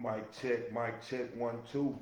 Mic check, 1, 2. Mic check, 1, 2.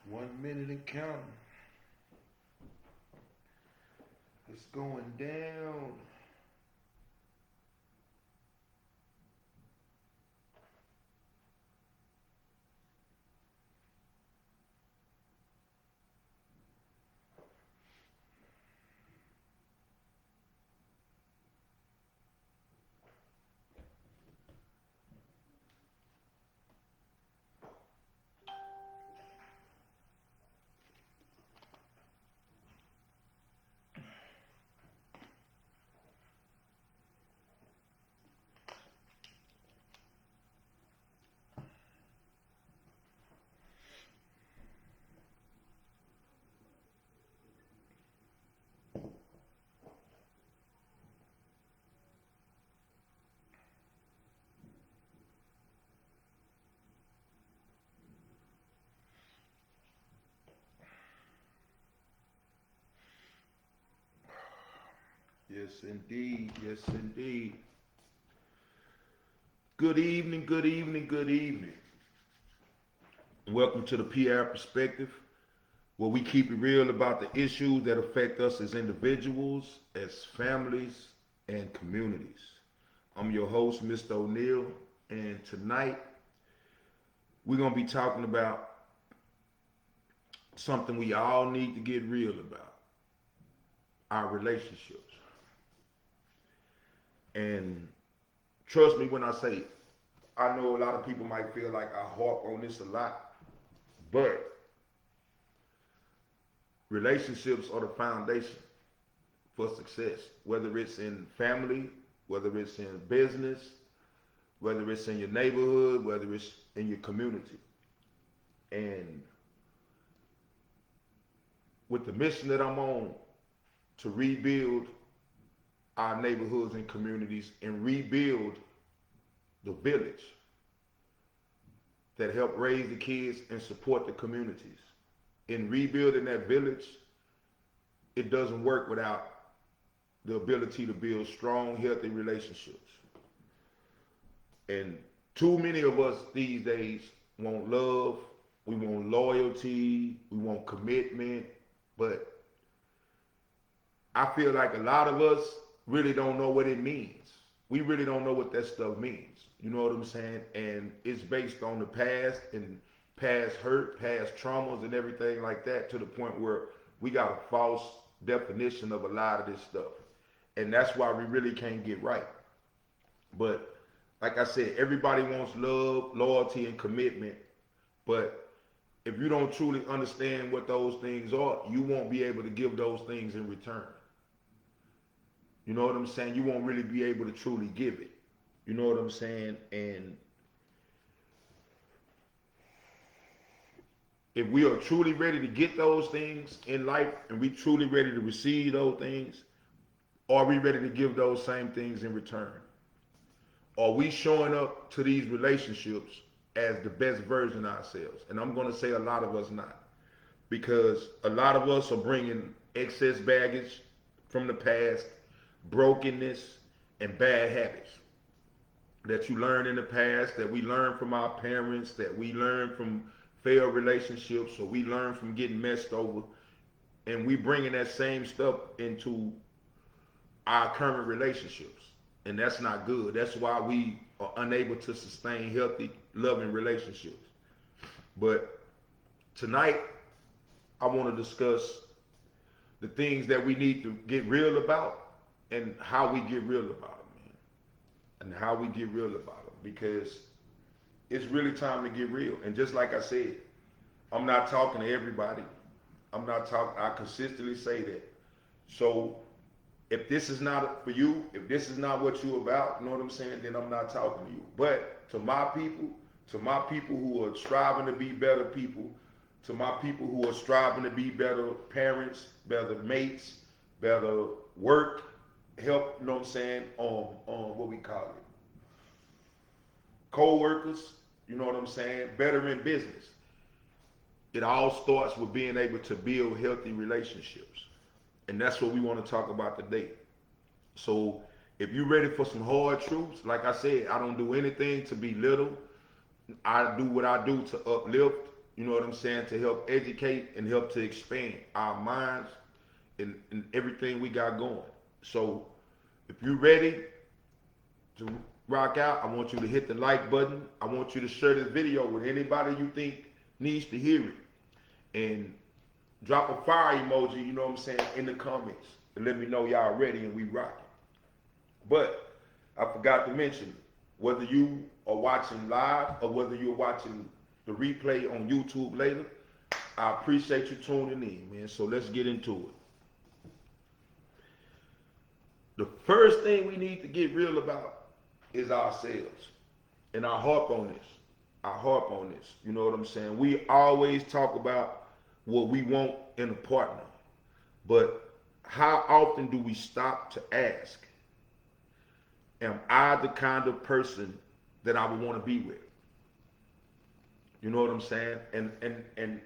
One minute and counting. It's going down. Yes, indeed. Yes, indeed. Good evening, good evening, good evening. Welcome to the P-Ave Perspective, where we keep it real about the issues that affect us as individuals, as families, and communities. I'm your host, Mr. O'Neill, and tonight we're going to be talking about something we all need to get real about, our relationships. And trust me when I say, I know a lot of people might feel like I harp on this a lot, but relationships are the foundation for success, whether it's in family, whether it's in business, whether it's in your neighborhood, whether it's in your community. And with the mission that I'm on to rebuild our neighborhoods and communities and rebuild the village that help raise the kids and support the communities. In rebuilding that village, it doesn't work without the ability to build strong, healthy relationships. And too many of us these days want love, we want loyalty, we want commitment, but I feel like a lot of us really don't know what it means. We really don't know what that stuff means. You know what I'm saying? And it's based on the past and past hurt, past traumas and everything like that, to the point where we got a false definition of a lot of this stuff. And that's why we really can't get right. But like I said, everybody wants love, loyalty, and commitment. But if you don't truly understand what those things are, you won't be able to give those things in return. You know what I'm saying? You won't really be able to truly give it. You know what I'm saying? And if we are truly ready to get those things in life and we truly ready to receive those things, are we ready to give those same things in return? Are we showing up to these relationships as the best version of ourselves? And I'm going to say a lot of us not. Because a lot of us are bringing excess baggage from the past, brokenness, and bad habits that you learned in the past, that we learned from our parents, that we learned from failed relationships, or we learned from getting messed over. And we bringing that same stuff into our current relationships. And that's not good. That's why we are unable to sustain healthy, loving relationships. But tonight, I want to discuss the things that we need to get real about and how we get real about them, man. And how we get real about them. Because it's really time to get real. And just like I said, I'm not talking to everybody. I consistently say that. So if this is not for you, if this is not what you're about, you know what I'm saying, then I'm not talking to you. But to my people who are striving to be better people, to my people who are striving to be better parents, better mates, better work, help, you know what I'm saying, on what we call it, co-workers, you know what I'm saying, better in business. It all starts with being able to build healthy relationships. And that's what we want to talk about today. So if you're ready for some hard truths, like I said, I don't do anything to belittle. I do what I do to uplift, you know what I'm saying, to help educate and help to expand our minds and everything we got going. So if you're ready to rock out, I want you to hit the like button. I want you to share this video with anybody you think needs to hear it. And drop a fire emoji, you know what I'm saying, in the comments. And let me know y'all ready and we rocking. But I forgot to mention, whether you are watching live or whether you're watching the replay on YouTube later, I appreciate you tuning in, man. So let's get into it. The first thing we need to get real about is ourselves. And I harp on this. You know what I'm saying? We always talk about what we want in a partner. But how often do we stop to ask, am I the kind of person that I would want to be with? You know what I'm saying? And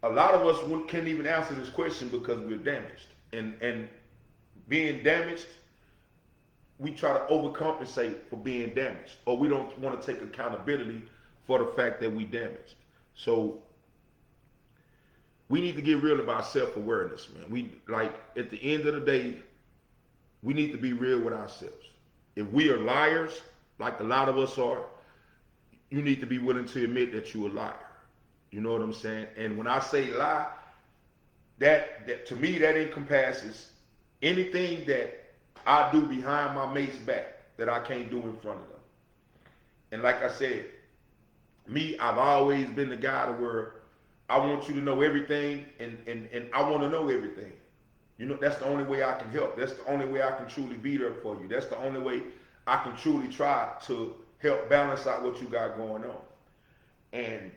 a lot of us can't even answer this question because we're damaged. And being damaged, we try to overcompensate for being damaged, or we don't want to take accountability for the fact that we damaged. So we need to get real about self-awareness, man. We, like, at the end of the day, we need to be real with ourselves. If we are liars, like a lot of us are, you need to be willing to admit that you're a liar. You know what I'm saying? And when I say lie, that to me, that encompasses anything that I do behind my mate's back that I can't do in front of them. And like I said, me, I've always been the guy to where I want you to know everything, and I want to know everything. You know, that's the only way I can help. That's the only way I can truly be there for you. That's the only way I can truly try to help balance out what you got going on. And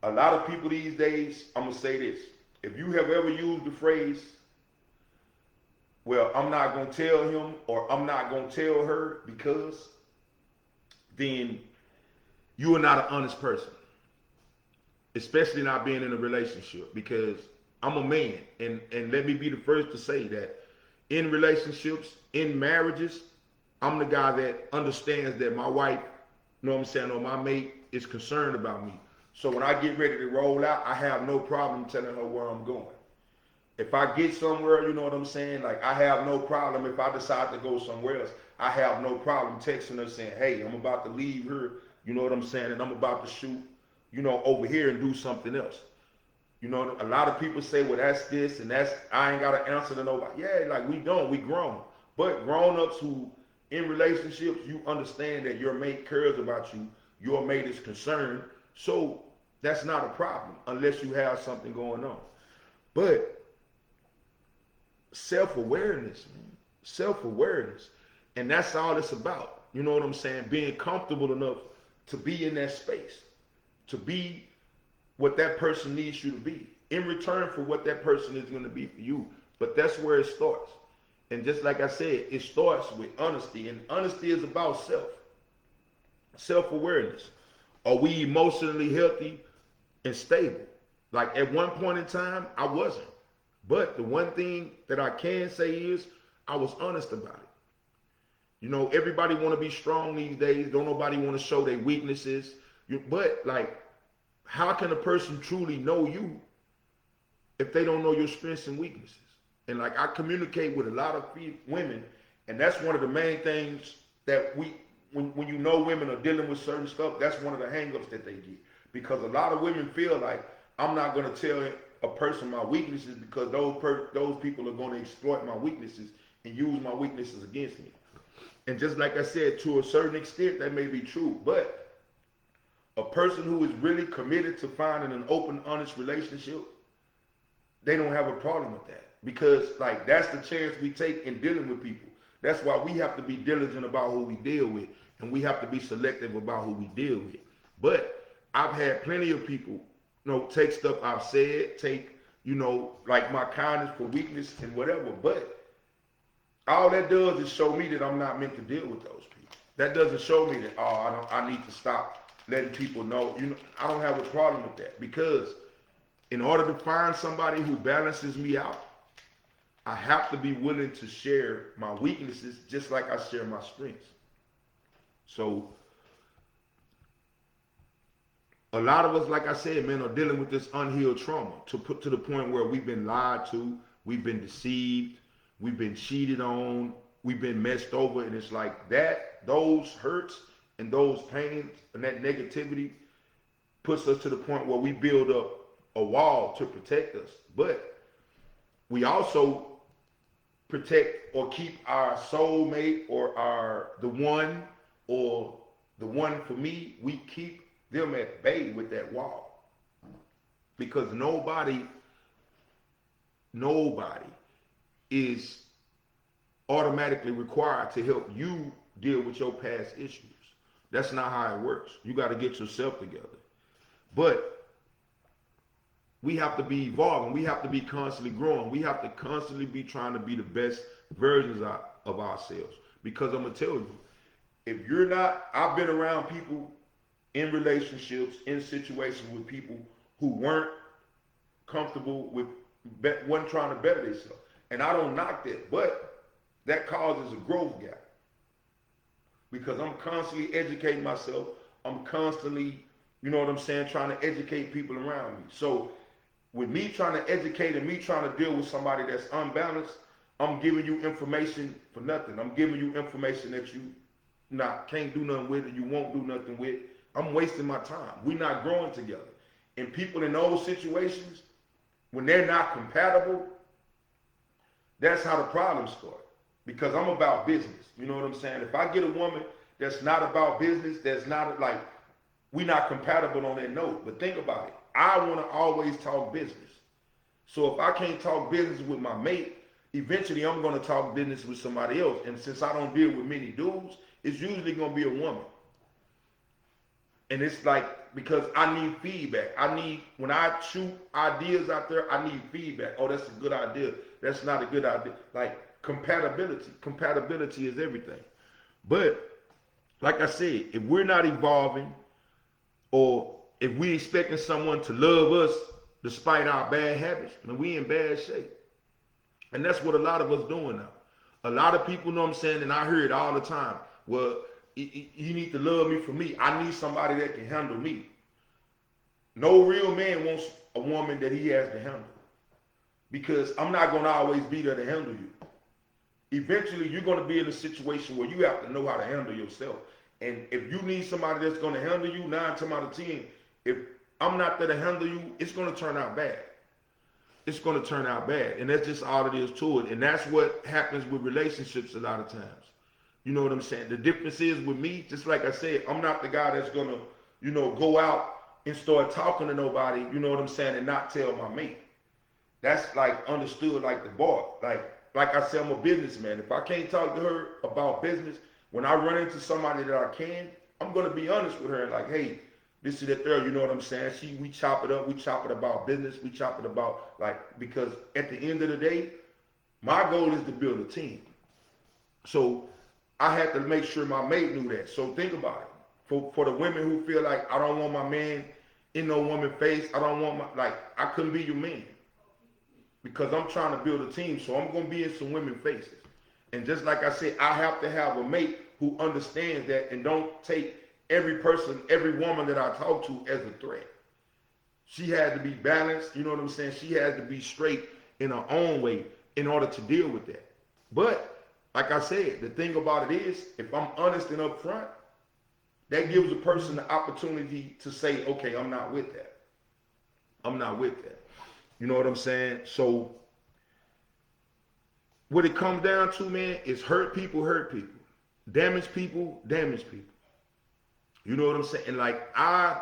a lot of people these days, I'm gonna say this: if you have ever used the phrase, "Well, I'm not gonna tell him" or "I'm not gonna tell her because," then you are not an honest person, especially not being in a relationship. Because I'm a man, and let me be the first to say that in relationships, in marriages, I'm the guy that understands that my wife, you know what I'm saying, or my mate is concerned about me. So when I get ready to roll out, I have no problem telling her where I'm going. If I get somewhere, you know what I'm saying, like I have no problem if I decide to go somewhere else. I have no problem texting her saying, hey, I'm about to leave here, you know what I'm saying, and I'm about to shoot, you know, over here and do something else. You know, a lot of people say, well, that's this and that's, I ain't got to answer to nobody. Yeah, like we grown. But grown-ups who in relationships, you understand that your mate cares about you, your mate is concerned. So that's not a problem unless you have something going on. But self-awareness, man, self-awareness. And that's all it's about. You know what I'm saying? Being comfortable enough to be in that space, to be what that person needs you to be in return for what that person is going to be for you. But that's where it starts. And just like I said, it starts with honesty. And honesty is about self-awareness. Are we emotionally healthy and stable? Like at one point in time, I wasn't. But the one thing that I can say is I was honest about it. You know, everybody want to be strong these days. Don't nobody want to show their weaknesses. But like, how can a person truly know you if they don't know your strengths and weaknesses? And like I communicate with a lot of women, and that's one of the main things that when you know women are dealing with certain stuff, that's one of the hangups that they get. Because a lot of women feel like I'm not going to tell a person my weaknesses because those people are going to exploit my weaknesses and use my weaknesses against me. And just like I said, to a certain extent, that may be true. But a person who is really committed to finding an open, honest relationship, they don't have a problem with that. Because like that's the chance we take in dealing with people. That's why we have to be diligent about who we deal with, and we have to be selective about who we deal with. But I've had plenty of people, you know, take stuff I've said, take, you know, like my kindness for weakness and whatever. But all that does is show me that I'm not meant to deal with those people. That doesn't show me that, oh, I need to stop letting people know. You know, I don't have a problem with that, because in order to find somebody who balances me out, I have to be willing to share my weaknesses just like I share my strengths. So a lot of us, like I said, man, are dealing with this unhealed trauma to the point where we've been lied to, we've been deceived, we've been cheated on, we've been messed over, and it's like that, those hurts and those pains and that negativity puts us to the point where we build up a wall to protect us. But we also protect or keep our soulmate or the one for me, we keep them at bay with that wall. Because nobody is automatically required to help you deal with your past issues. That's not how it works. You got to get yourself together. But we have to be evolving. We have to be constantly growing. We have to constantly be trying to be the best versions of ourselves. Because I'm going to tell you, if you're not, I've been around people in relationships, in situations with people who weren't comfortable with, wasn't trying to better themselves. And I don't knock that, but that causes a growth gap. Because I'm constantly educating myself. I'm constantly, you know what I'm saying, trying to educate people around me. So with me trying to educate and me trying to deal with somebody that's unbalanced, I'm giving you information for nothing. I'm giving you information that you can't do nothing with, and you won't do nothing with. I'm wasting my time. We're not growing together. And people in those situations, when they're not compatible, that's how the problems start. Because I'm about business. You know what I'm saying? If I get a woman that's not about business, that's not like, we're not compatible on that note. But think about it. I want to always talk business. So if I can't talk business with my mate, eventually I'm going to talk business with somebody else. And since I don't deal with many dudes, it's usually gonna be a woman. And it's like, because I need feedback. When I shoot ideas out there, I need feedback. Oh, that's a good idea. That's not a good idea. Like compatibility. Compatibility is everything. But like I said, if we're not evolving, or if we expecting someone to love us despite our bad habits, then we in bad shape. And that's what a lot of us doing now. A lot of people, know what I'm saying, and I hear it all the time. Well, you need to love me for me. I need somebody that can handle me. No real man wants a woman that he has to handle. Because I'm not going to always be there to handle you. Eventually, you're going to be in a situation where you have to know how to handle yourself. And if you need somebody that's going to handle you, 9 times out of 10, if I'm not there to handle you, it's going to turn out bad. It's going to turn out bad. And that's just all it is to it. And that's what happens with relationships a lot of times. You know what I'm saying? The difference is with me, just like I said, I'm not the guy that's going to, go out and start talking to nobody, you know what I'm saying, and not tell my mate. That's like understood like the bar. Like I said, I'm a businessman. If I can't talk to her about business, when I run into somebody that I can, I'm going to be honest with her and like, hey, this is that there, you know what I'm saying? We chop it up. We chop it about business. We chop it about, like, because at the end of the day, my goal is to build a team. So I had to make sure my mate knew that. So think about it. For the women who feel like I don't want my man in no woman's face, I don't want I couldn't be your man. Because I'm trying to build a team, so I'm going to be in some women's faces. And just like I said, I have to have a mate who understands that and don't take every person, every woman that I talk to as a threat. She had to be balanced, you know what I'm saying? She had to be straight in her own way in order to deal with that. But like I said, the thing about it is, if I'm honest and upfront, that gives a person the opportunity to say, okay, I'm not with that. I'm not with that. You know what I'm saying? So what it comes down to, man, is hurt people. Damage people. You know what I'm saying? And like, I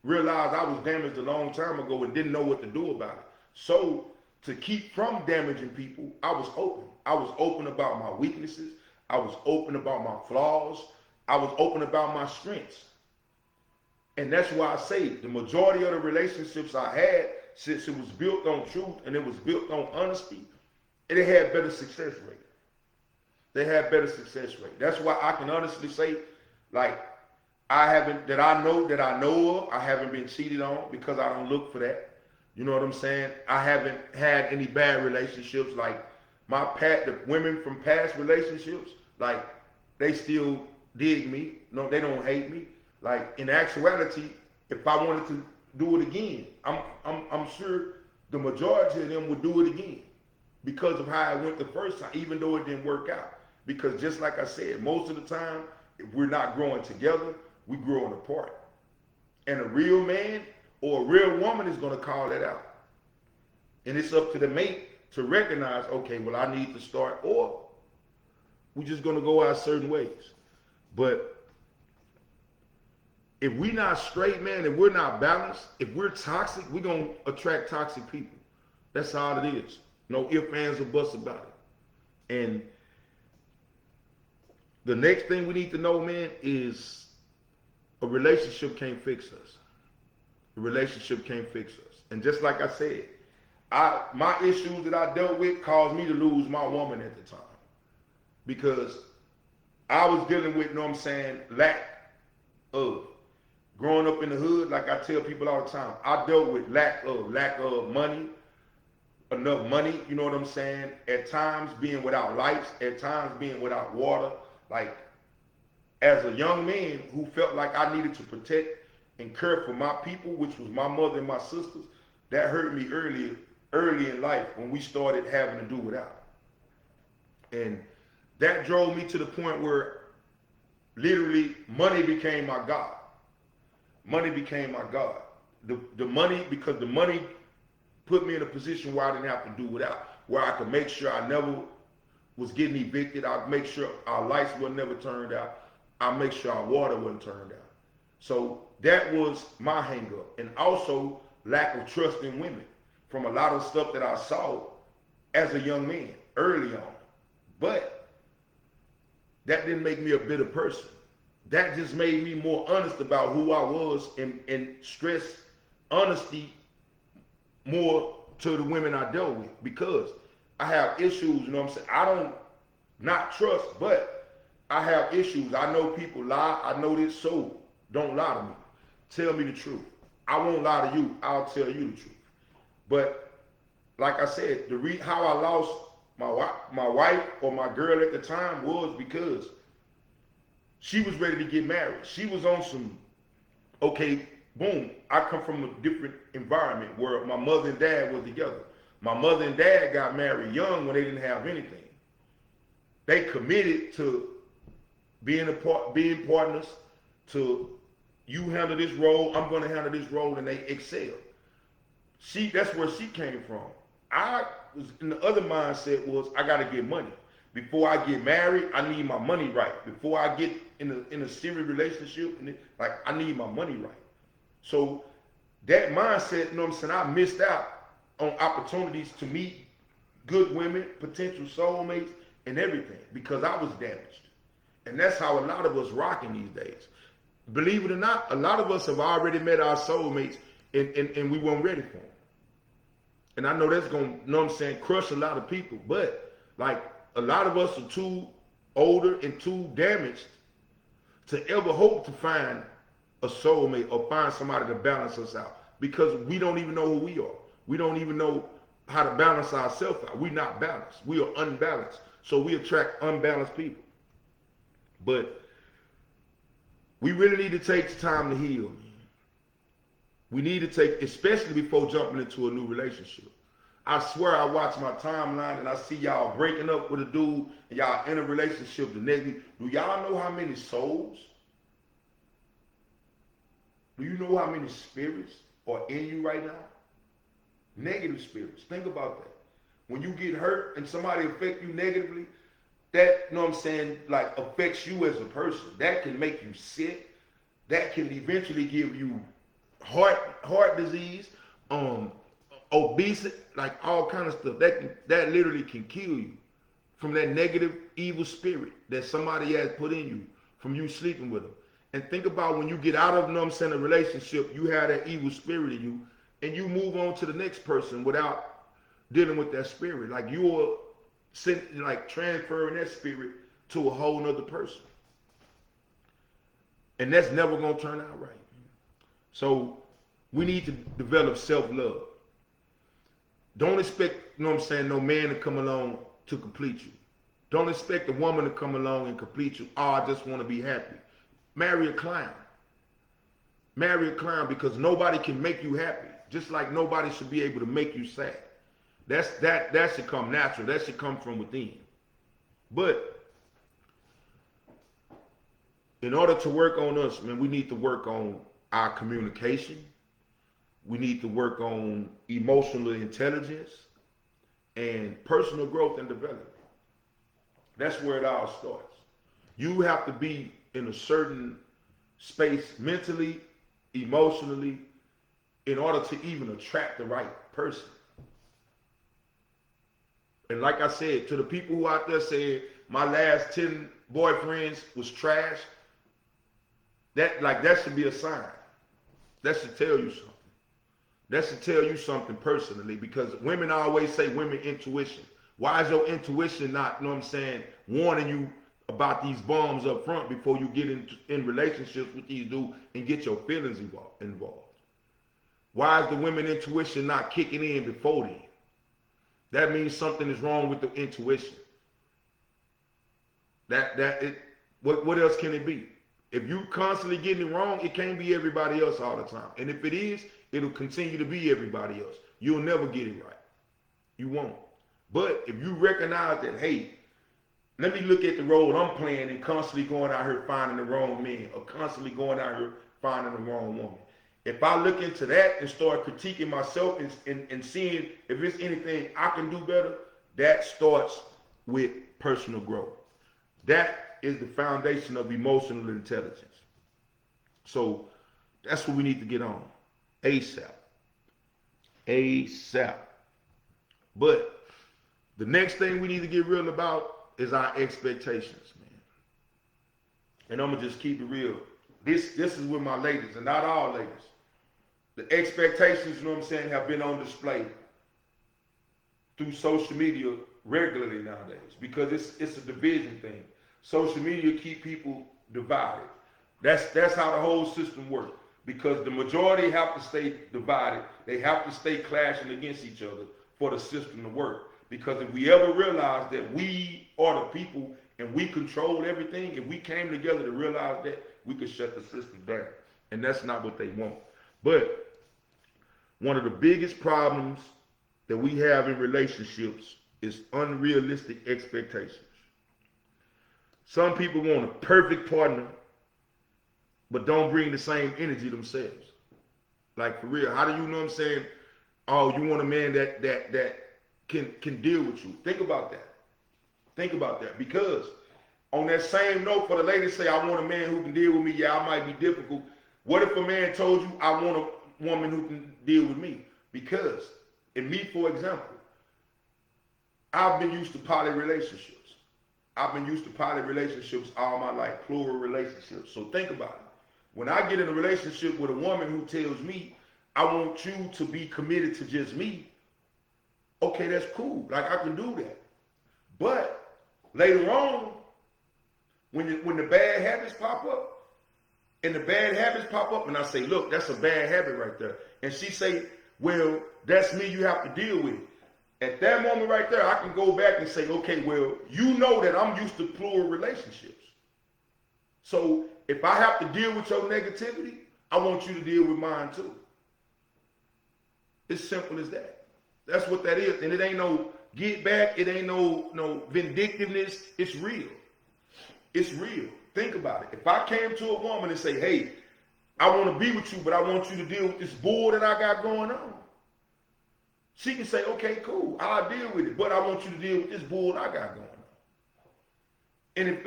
realized I was damaged a long time ago and didn't know what to do about it. So to keep from damaging people, I was open. I was open about my weaknesses. I was open about my flaws. I was open about my strengths. And that's why I say the majority of the relationships I had, since it was built on truth and it was built on honesty, it had better success rate. They had better success rate. That's why I can honestly say, like, I know of, I haven't been cheated on because I don't look for that. You know what I'm saying? I haven't had any bad relationships. Like the women from past relationships, like, they still dig me. No, they don't hate me. Like, in actuality, if I wanted to do it again, I'm sure the majority of them would do it again because of how it went the first time, even though it didn't work out. Because just like I said, most of the time, if we're not growing together, we're growing apart. And a real man or a real woman is going to call that out. And it's up to the mate to recognize, okay, well, I need to start, or we're just going to go our certain ways. But if we're not straight, man, if we're not balanced, if we're toxic, we're going to attract toxic people. That's all it is. No ifs, ands, or buts about it. And the next thing we need to know, man, is a relationship can't fix us. A relationship can't fix us. And just like I said, my issues that I dealt with caused me to lose my woman at the time. Because I was dealing with, you know what I'm saying, lack of. Growing up in the hood, like I tell people all the time, I dealt with lack of money, enough money, you know what I'm saying? At times being without lights, at times being without water. Like, as a young man who felt like I needed to protect and care for my people, which was my mother and my sisters, that hurt me early in life when we started having to do without. And that drove me to the point where literally money became my God. Money became my God. The money, because the money put me in a position where I didn't have to do without, where I could make sure I never was getting evicted. I'd make sure our lights were never turned out. I'd make sure our water wasn't turned out. So that was my hang up. And also lack of trust in women from a lot of stuff that I saw as a young man early on. But that didn't make me a bitter person. That just made me more honest about who I was and stress honesty more to the women I dealt with because I have issues, you know what I'm saying? I don't not trust, but I have issues. I know people lie. I know this, so don't lie to me. Tell me the truth. I won't lie to you. I'll tell you the truth. But like I said, how I lost my wife or my girl at the time was because she was ready to get married. She was on some, okay, boom. I come from a different environment where my mother and dad were together. My mother and dad got married young when they didn't have anything. They committed to being partners, to you handle this role, I'm going to handle this role, and they excelled. That's where she came from. I was in the other mindset was I got to get money. Before I get married, I need my money right. Before I get in a serious relationship, I need my money right. So that mindset, you know what I'm saying, I missed out on opportunities to meet good women, potential soulmates, and everything because I was damaged. And that's how a lot of us rocking these days. Believe it or not, a lot of us have already met our soulmates and we weren't ready for them. And I know that's going to, you know what I'm saying, crush a lot of people. But like a lot of us are too older and too damaged to ever hope to find a soulmate or find somebody to balance us out because we don't even know who we are. We don't even know how to balance ourselves out. We're not balanced. We are unbalanced. So we attract unbalanced people. But we really need to take time to heal. We need to take, especially before jumping into a new relationship. I swear I watch my timeline and I see y'all breaking up with a dude and y'all in a relationship the next week. Do y'all know how many souls? Do you know how many spirits are in you right now? Negative spirits. Think about that. When you get hurt and somebody affect you negatively, that, you know what I'm saying, like affects you as a person. That can make you sick. That can eventually give you heart disease, obesity, like all kind of stuff. That literally can kill you from that negative, evil spirit that somebody has put in you from you sleeping with them. And think about when you get out of, you know what I'm saying, a relationship, you have that evil spirit in you, and you move on to the next person without dealing with that spirit. Like you are transferring that spirit to a whole nother person. And that's never going to turn out right. So we need to develop self-love. Don't expect, you know what I'm saying, no man to come along to complete you. Don't expect a woman to come along and complete you. Oh, I just want to be happy. Marry a clown. Marry a clown because nobody can make you happy. Just like nobody should be able to make you sad. That should come natural. That should come from within. But in order to work on us, man, we need to work on our communication. We need to work on emotional intelligence and personal growth and development. That's where it all starts. You have to be in a certain space mentally, emotionally, in order to even attract the right person. And like I said, to the people who out there say my last 10 boyfriends was trash, that should be a sign. That should tell you something. That should tell you something personally, because women always say women intuition. Why is your intuition not, you know what I'm saying, warning you about these bombs up front before you get in relationships with these dudes and get your feelings involved? Why is the women intuition not kicking in before then? That means something is wrong with the intuition. What else can it be? If you constantly getting it wrong, it can't be everybody else all the time. And if it is, it'll continue to be everybody else. You'll never get it right. You won't. But if you recognize that, hey, let me look at the role I'm playing and constantly going out here finding the wrong man or constantly going out here finding the wrong woman. If I look into that and start critiquing myself and seeing if there's anything I can do better, that starts with personal growth. That is the foundation of emotional intelligence. So that's what we need to get on. ASAP. ASAP. But the next thing we need to get real about is our expectations, man. And I'm gonna just keep it real. This is with my ladies, and not all ladies. The expectations, you know what I'm saying, have been on display through social media regularly nowadays because it's a division thing. Social media keep people divided. That's how the whole system works. Because the majority have to stay divided. They have to stay clashing against each other for the system to work. Because if we ever realize that we are the people and we control everything, if we came together to realize that, we could shut the system down. And that's not what they want. But one of the biggest problems that we have in relationships is unrealistic expectations. Some people want a perfect partner, but don't bring the same energy themselves. Like, for real, how do you know what I'm saying? Oh, you want a man that can deal with you. Think about that. Think about that. Because on that same note, for the ladies say, I want a man who can deal with me. Yeah, I might be difficult. What if a man told you, I want a woman who can deal with me? Because, in me, for example, I've been used to poly relationships. I've been used to poly relationships all my life, plural relationships. So think about it. When I get in a relationship with a woman who tells me, I want you to be committed to just me, okay, that's cool. Like, I can do that. But later on, when the bad habits pop up, and I say, look, that's a bad habit right there. And she say, well, that's me, you have to deal with it. At that moment right there, I can go back and say, okay, well, you know that I'm used to plural relationships. So if I have to deal with your negativity, I want you to deal with mine too. It's simple as that. That's what that is. And it ain't no get back. It ain't no vindictiveness. It's real. It's real. Think about it. If I came to a woman and say, hey, I want to be with you, but I want you to deal with this bull that I got going on. She can say, okay, cool, I'll deal with it, but I want you to deal with this bull I got going on. And if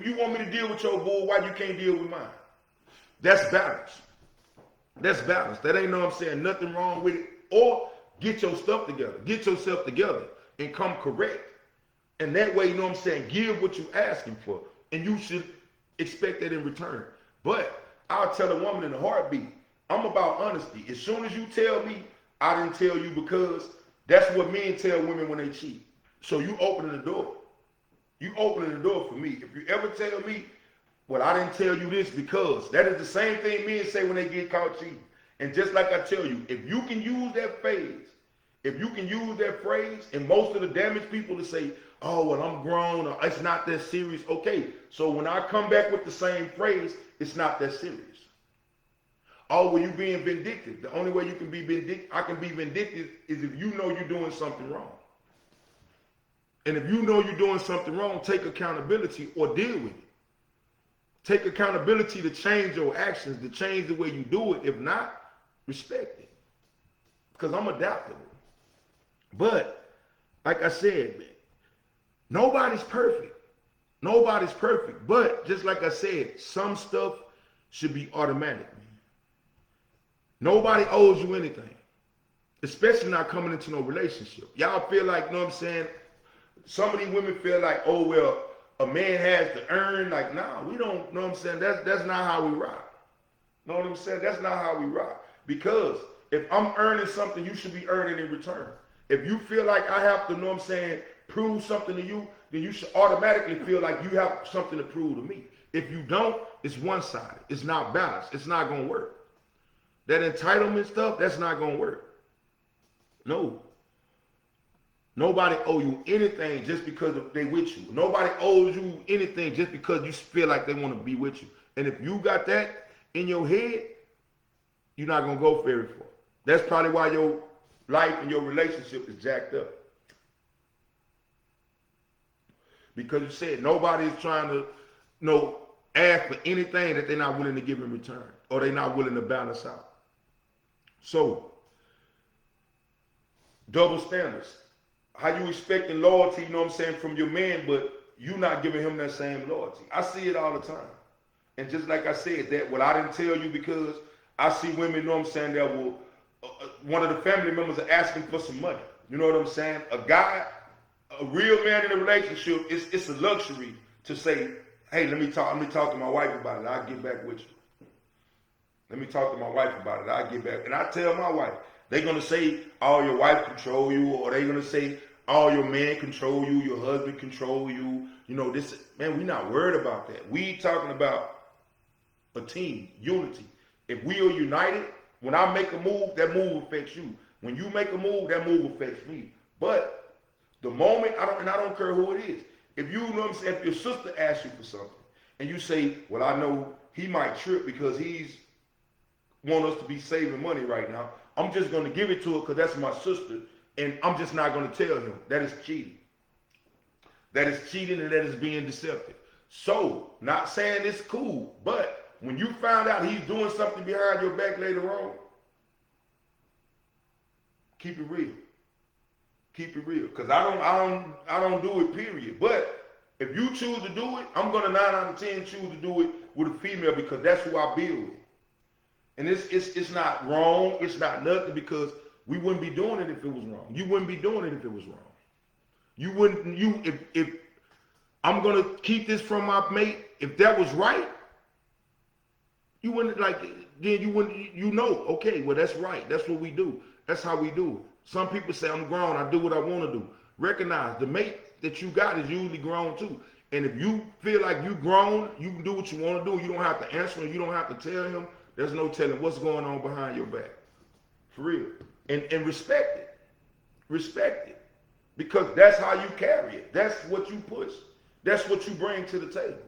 you want me to deal with your bull, why you can't deal with mine? That's balance. That's balance. That ain't, no I'm saying, nothing wrong with it. Or get your stuff together. Get yourself together and come correct. And that way, you know what I'm saying, give what you're asking for. And you should expect that in return. But I'll tell a woman in a heartbeat, I'm about honesty. As soon as you tell me, I didn't tell you, because that's what men tell women when they cheat. So you opening the door. You opening the door for me. If you ever tell me, well, I didn't tell you this because, that is the same thing men say when they get caught cheating. And just like I tell you, if you can use that phrase, and most of the damaged people to say, oh, well, I'm grown, or it's not that serious. Okay, so when I come back with the same phrase, it's not that serious. Oh, well, you being vindictive. The only way you can be vindictive, I can be vindictive, is if you know you're doing something wrong. And if you know you're doing something wrong, take accountability or deal with it. Take accountability to change your actions, to change the way you do it. If not, respect it. Because I'm adaptable. But, like I said, man, nobody's perfect. Nobody's perfect. But, just like I said, some stuff should be automatic. Nobody owes you anything, especially not coming into no relationship. Y'all feel like, you know what I'm saying, some of these women feel like, oh, well, a man has to earn. Like, nah, we don't, you know what I'm saying, that's not how we rock. You know what I'm saying? That's not how we rock. Because if I'm earning something, you should be earning in return. If you feel like I have to, you know what I'm saying, prove something to you, then you should automatically feel like you have something to prove to me. If you don't, it's one-sided. It's not balanced. It's not going to work. That entitlement stuff, that's not going to work. No. Nobody owe you anything just because they with you. Nobody owes you anything just because you feel like they want to be with you. And if you got that in your head, you're not going to go very far. That's probably why your life and your relationship is jacked up. Because you said nobody is trying to, ask for anything that they're not willing to give in return, or they're not willing to balance out. So, double standards. How you expecting loyalty, you know what I'm saying, from your man, but you not giving him that same loyalty. I see it all the time. And just like I said, that what I didn't tell you, because I see women, you know what I'm saying, that will, one of the family members are asking for some money. You know what I'm saying? A guy, a real man in a relationship, it's a luxury to say, hey, let me talk to my wife about it. I'll get back with you. Let me talk to my wife about it. I'll get back. And I tell my wife, they're going to say, all your wife control you, or they're going to say, all your men control you, your husband control you. You know, this, man, we're not worried about that. We talking about a team, unity. If we are united, when I make a move, that move affects you. When you make a move, that move affects me. But the moment, I don't care who it is. If you know what I'm saying, if your sister asks you for something, and you say, well, I know he might trip because he's want us to be saving money right now, I'm just going to give it to her because that's my sister, and I'm just not going to tell him. That is cheating. That is cheating, and that is being deceptive. So, not saying it's cool, but when you find out he's doing something behind your back later on, keep it real. Keep it real. Because I don't do it, period. But if you choose to do it, I'm gonna 9 out of 10 choose to do it with a female because that's who I build with. And it's not wrong, it's not nothing, because we wouldn't be doing it if it was wrong. You wouldn't be doing it if it was wrong. You wouldn't, if I'm gonna keep this from my mate, if that was right, you wouldn't, like, then you wouldn't, you know, okay, well, that's right. That's what we do. That's how we do it. Some people say, I'm grown, I do what I want to do. Recognize the mate that you got is usually grown too. And if you feel like you grown, you can do what you want to do. You don't have to answer him. You don't have to tell him. There's no telling what's going on behind your back. For real. And respect it. Respect it. Because that's how you carry it. That's what you push. That's what you bring to the table.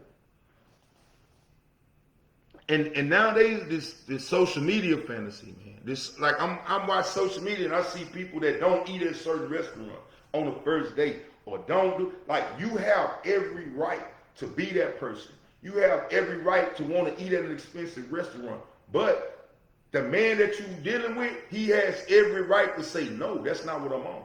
And nowadays, this social media fantasy, man. This, like, I'm watching social media and I see people that don't eat at a certain restaurant on the first date, or don't do, like, you have every right to be that person. You have every right to want to eat at an expensive restaurant. But the man that you're dealing with, he has every right to say, no, that's not what I'm on.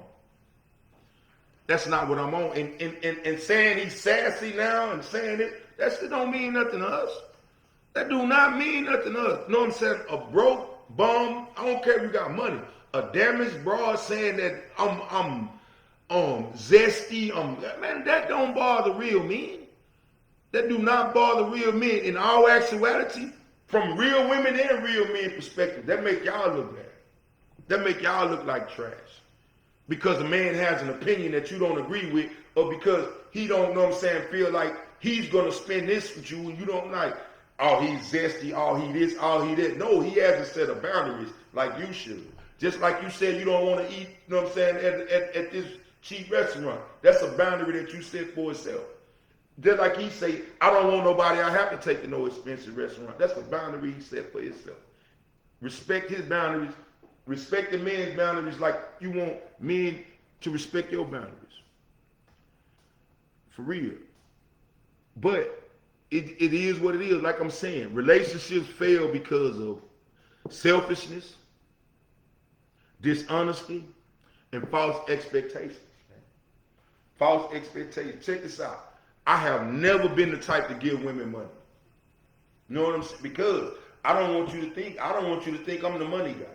That's not what I'm on. And saying he's sassy now and saying it, that shit don't mean nothing to us. That do not mean nothing to us. You know what I'm saying? A broke bum, I don't care if you got money. A damaged broad saying that I'm zesty, man, that don't bother real men. That do not bother real men. In all actuality, from real women and real men perspective, that make y'all look bad. That make y'all look like trash. Because a man has an opinion that you don't agree with, or because he don't, know what I'm saying, feel like he's going to spend this with you and you don't like, oh, he's zesty, oh, he this, oh, he that. No, he has a set of boundaries like you should. Just like you said you don't want to eat, you know what I'm saying, at this cheap restaurant. That's a boundary that you set for yourself. Just like he say, I don't want nobody I have to take to no expensive restaurant. That's a boundary he set for himself. Respect his boundaries. Respect the men's boundaries like you want men to respect your boundaries. For real. But it is what it is. Like I'm saying, relationships fail because of selfishness, dishonesty, and false expectations. False expectations. Check this out. I have never been the type to give women money. You know what I'm saying? Because I don't want you to think I'm the money guy.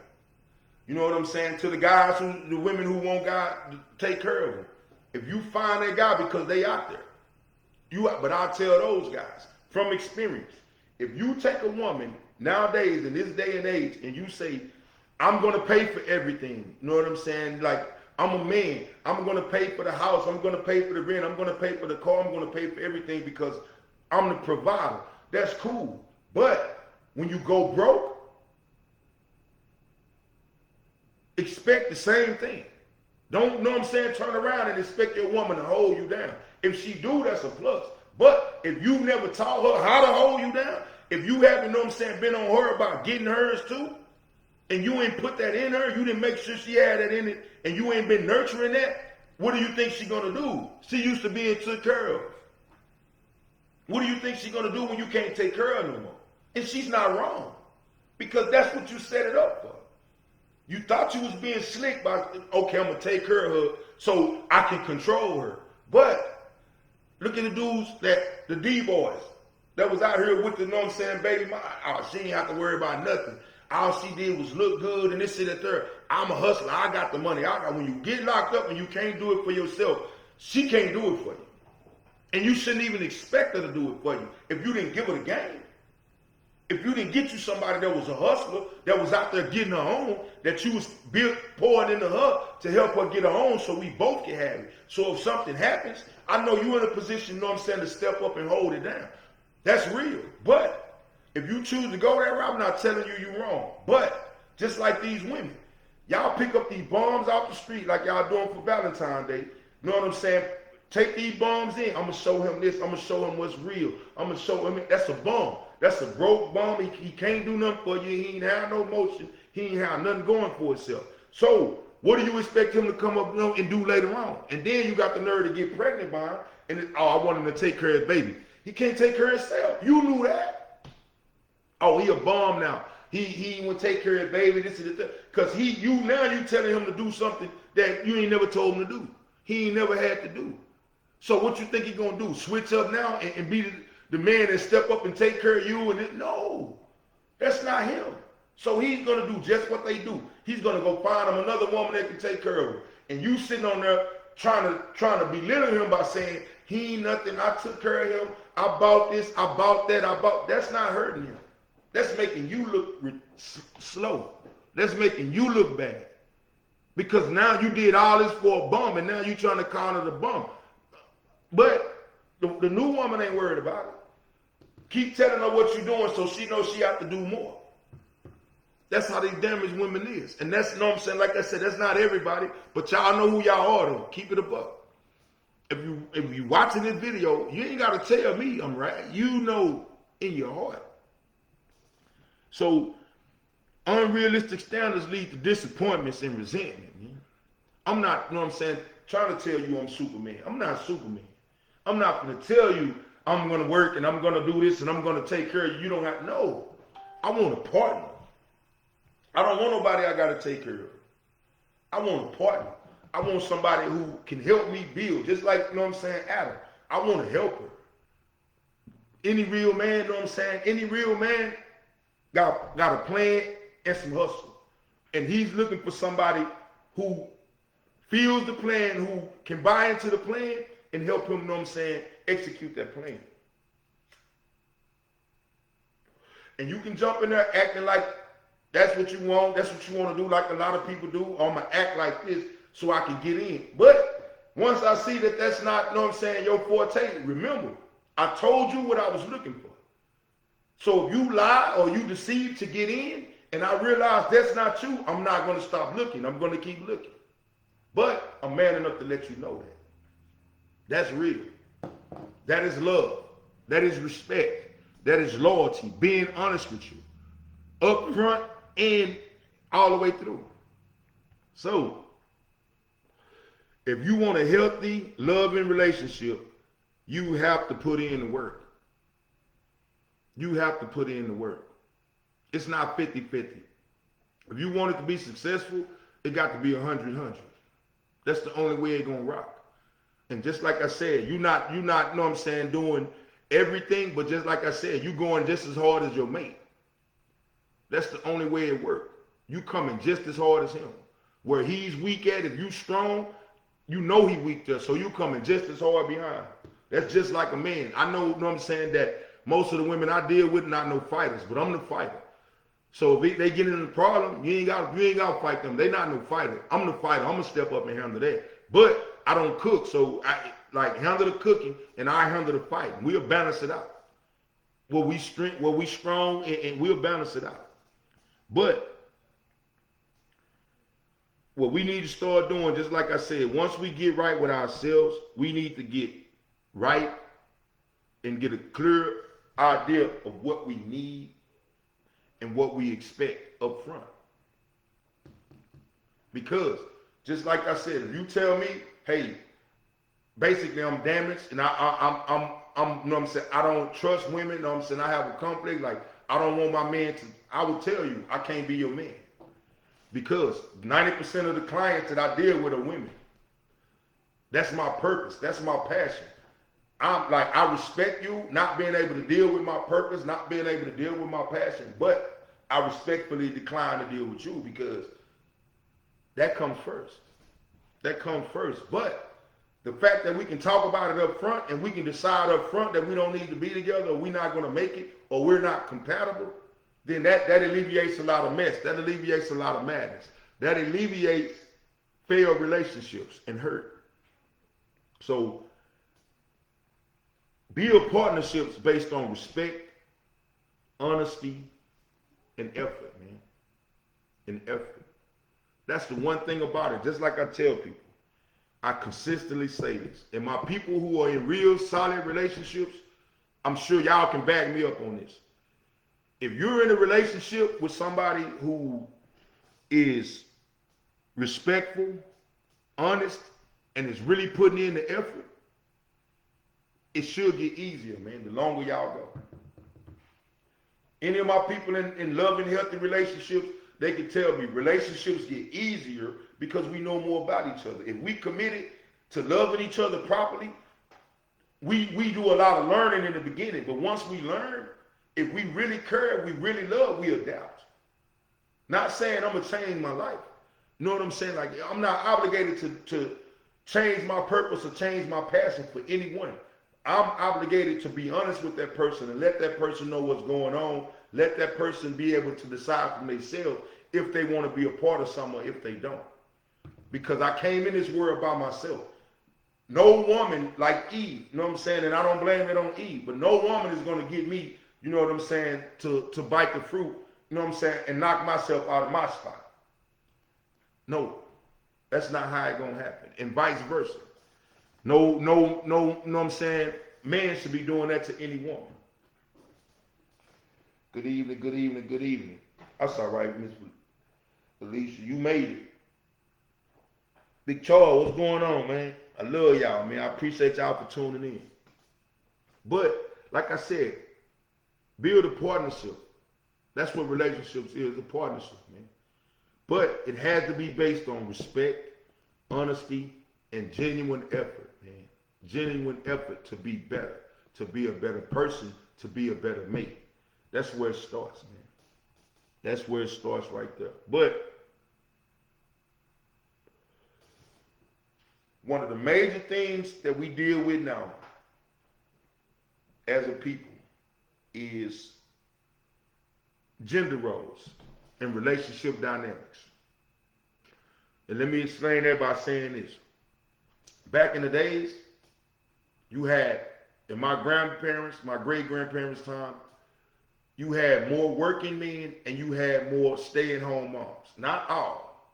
You know what I'm saying? To the guys, the women who want God to take care of them. If you find that guy, because they out there. But I'll tell those guys from experience, if you take a woman nowadays in this day and age and you say, I'm going to pay for everything, you know what I'm saying? Like, I'm a man, I'm going to pay for the house, I'm going to pay for the rent, I'm going to pay for the car, I'm going to pay for everything because I'm the provider. That's cool. But when you go broke, expect the same thing. Don't, know what I'm saying, turn around and expect your woman to hold you down. If she do, that's a plus. But if you never taught her how to hold you down, if you haven't, know what I'm saying, been on her about getting hers too, and you ain't put that in her, you didn't make sure she had that in it, and you ain't been nurturing that, what do you think she gonna do? She used to being took care of. What do you think she gonna do when you can't take care of her no more? And she's not wrong, because that's what you set it up for. You thought you was being slick by, okay, I'm gonna take care of her so I can control her. But look at the dudes the D-boys that was out here with the, know what I'm saying, baby mama. Oh, she ain't have to worry about nothing. All she did was look good and this, and that, third. I'm a hustler. I got the money. When you get locked up and you can't do it for yourself, she can't do it for you. And you shouldn't even expect her to do it for you if you didn't give her the game. If you didn't get you somebody that was a hustler, that was out there getting her own, that you was pouring into her to help her get her own so we both can have it. So if something happens, I know you're in a position, you know what I'm saying, to step up and hold it down. That's real. But if you choose to go that route, I'm not telling you you're wrong. But just like these women, y'all pick up these bombs off the street like y'all doing for Valentine's Day. You know what I'm saying? Take these bombs in. I'm going to show him this. I'm going to show him what's real. I'm going to show him that's a bomb. That's a broke bomb. He can't do nothing for you. He ain't have no motion. He ain't have nothing going for himself. So what do you expect him to come up and do later on? And then you got the nerve to get pregnant by him. And I want him to take care of his baby. He can't take care of himself. You knew that. Oh, he a bomb now. He will take care of his baby. This is the because you telling him to do something that you ain't never told him to do. He ain't never had to do. So what you think he gonna do? Switch up now and be the man and step up and take care of you? No, that's not him. So he's gonna do just what they do. He's gonna go find him another woman that can take care of him. And you sitting on there trying to belittle him by saying he ain't nothing. I took care of him. I bought this. I bought that. That's not hurting him. That's making you look slow. That's making you look bad. Because now you did all this for a bum, and now you trying to counter the bum. But the new woman ain't worried about it. Keep telling her what you're doing so she knows she have to do more. That's how these damaged women is. And that's, you know what I'm saying, like I said, that's not everybody, but y'all know who y'all are though. Keep it a buck. If you watching this video, you ain't got to tell me I'm right. You know in your heart. So unrealistic standards lead to disappointments and resentment. Man. I'm not, you know what I'm saying, trying to tell you I'm Superman. I'm not Superman. I'm not going to tell you I'm going to work and I'm going to do this and I'm going to take care of you. You don't have, no. I want a partner. I don't want nobody I got to take care of. I want a partner. I want somebody who can help me build. Just like, you know what I'm saying, Adam. I want to help her. Any real man, you know what I'm saying, any real man got a plan and some hustle. And he's looking for somebody who feels the plan, who can buy into the plan and help him, you know what I'm saying, execute that plan. And you can jump in there acting like that's what you want, that's what you want to do, like a lot of people do. I'm going to act like this so I can get in. But once I see that that's not, you know what I'm saying, your forte, remember, I told you what I was looking for. So if you lie or you deceive to get in, and I realize that's not you, I'm not going to stop looking. I'm going to keep looking. But I'm man enough to let you know that. That's real. That is love. That is respect. That is loyalty. Being honest with you. Up front and all the way through. So, if you want a healthy, loving relationship, you have to put in the work. You have to put in the work. It's not 50-50. If you want it to be successful, it got to be 100-100. That's the only way it's going to rock. And just like I said, you're not, you know what I'm saying, doing everything, but just like I said, you going just as hard as your mate. That's the only way it works. You coming just as hard as him. Where he's weak at, if you strong, you know he weak there, so you coming just as hard behind. That's just like a man. I know, you know what I'm saying, that most of the women I deal with not no fighters, but I'm the fighter. So if they get in the problem, you ain't got to fight them. They not no fighter. I'm the fighter. I'm gonna step up and handle that. But I don't cook, so I like handle the cooking and I handle the fighting. We'll balance it out. We strong, and we'll balance it out. But what we need to start doing, just like I said, once we get right with ourselves, we need to get right and get a clear idea of what we need and what we expect up front. Because, just like I said, if you tell me, hey, basically I'm damaged and I'm you know what I'm saying, I don't trust women, you know what I'm saying, I have a conflict, like I don't want my man to, I would tell you, I can't be your man. Because 90% of the clients that I deal with are women. That's my purpose. That's my passion. I respect you not being able to deal with my purpose, not being able to deal with my passion, but I respectfully decline to deal with you because that comes first. That comes first. But The fact that we can talk about it up front and we can decide up front that we don't need to be together, or we're not going to make it, or we're not compatible, then that alleviates a lot of mess. That alleviates a lot of madness. That alleviates failed relationships and hurt. So build partnerships based on respect, honesty, and effort, man. And effort. That's the one thing about it. Just like I tell people, I consistently say this. And my people who are in real solid relationships, I'm sure y'all can back me up on this. If you're in a relationship with somebody who is respectful, honest, and is really putting in the effort, it should get easier, man, the longer y'all go. Any of my people in loving, healthy relationships, they can tell me relationships get easier because we know more about each other. If we committed to loving each other properly, we do a lot of learning in the beginning. But once we learn, if we really care, we really love, we adapt. Not saying I'm going to change my life. You know what I'm saying? Like, I'm not obligated to change my purpose or change my passion for anyone. I'm obligated to be honest with that person and let that person know what's going on. Let that person be able to decide for themselves if they want to be a part of something or if they don't. Because I came in this world by myself. No woman like Eve, you know what I'm saying? And I don't blame it on Eve, but no woman is going to get me, you know what I'm saying, to bite the fruit, you know what I'm saying, and knock myself out of my spot. No, that's not how it's going to happen. And vice versa. No, you know what I'm saying? Man should be doing that to any woman. Good evening, good evening, good evening. That's all right, Miss Alicia. You made it. Big Charles, what's going on, man? I love y'all, man. I appreciate y'all for tuning in. But, like I said, build a partnership. That's what relationships is, a partnership, man. But it has to be based on respect, honesty, and genuine effort, man. Genuine effort to be better, to be a better person, to be a better mate. That's where it starts, man. That's where it starts right there. But one of the major things that we deal with now as a people is gender roles and relationship dynamics. And let me explain that by saying this. Back in the days, you had, in my grandparents, my great-grandparents' time, you had more working men and you had more stay-at-home moms. Not all,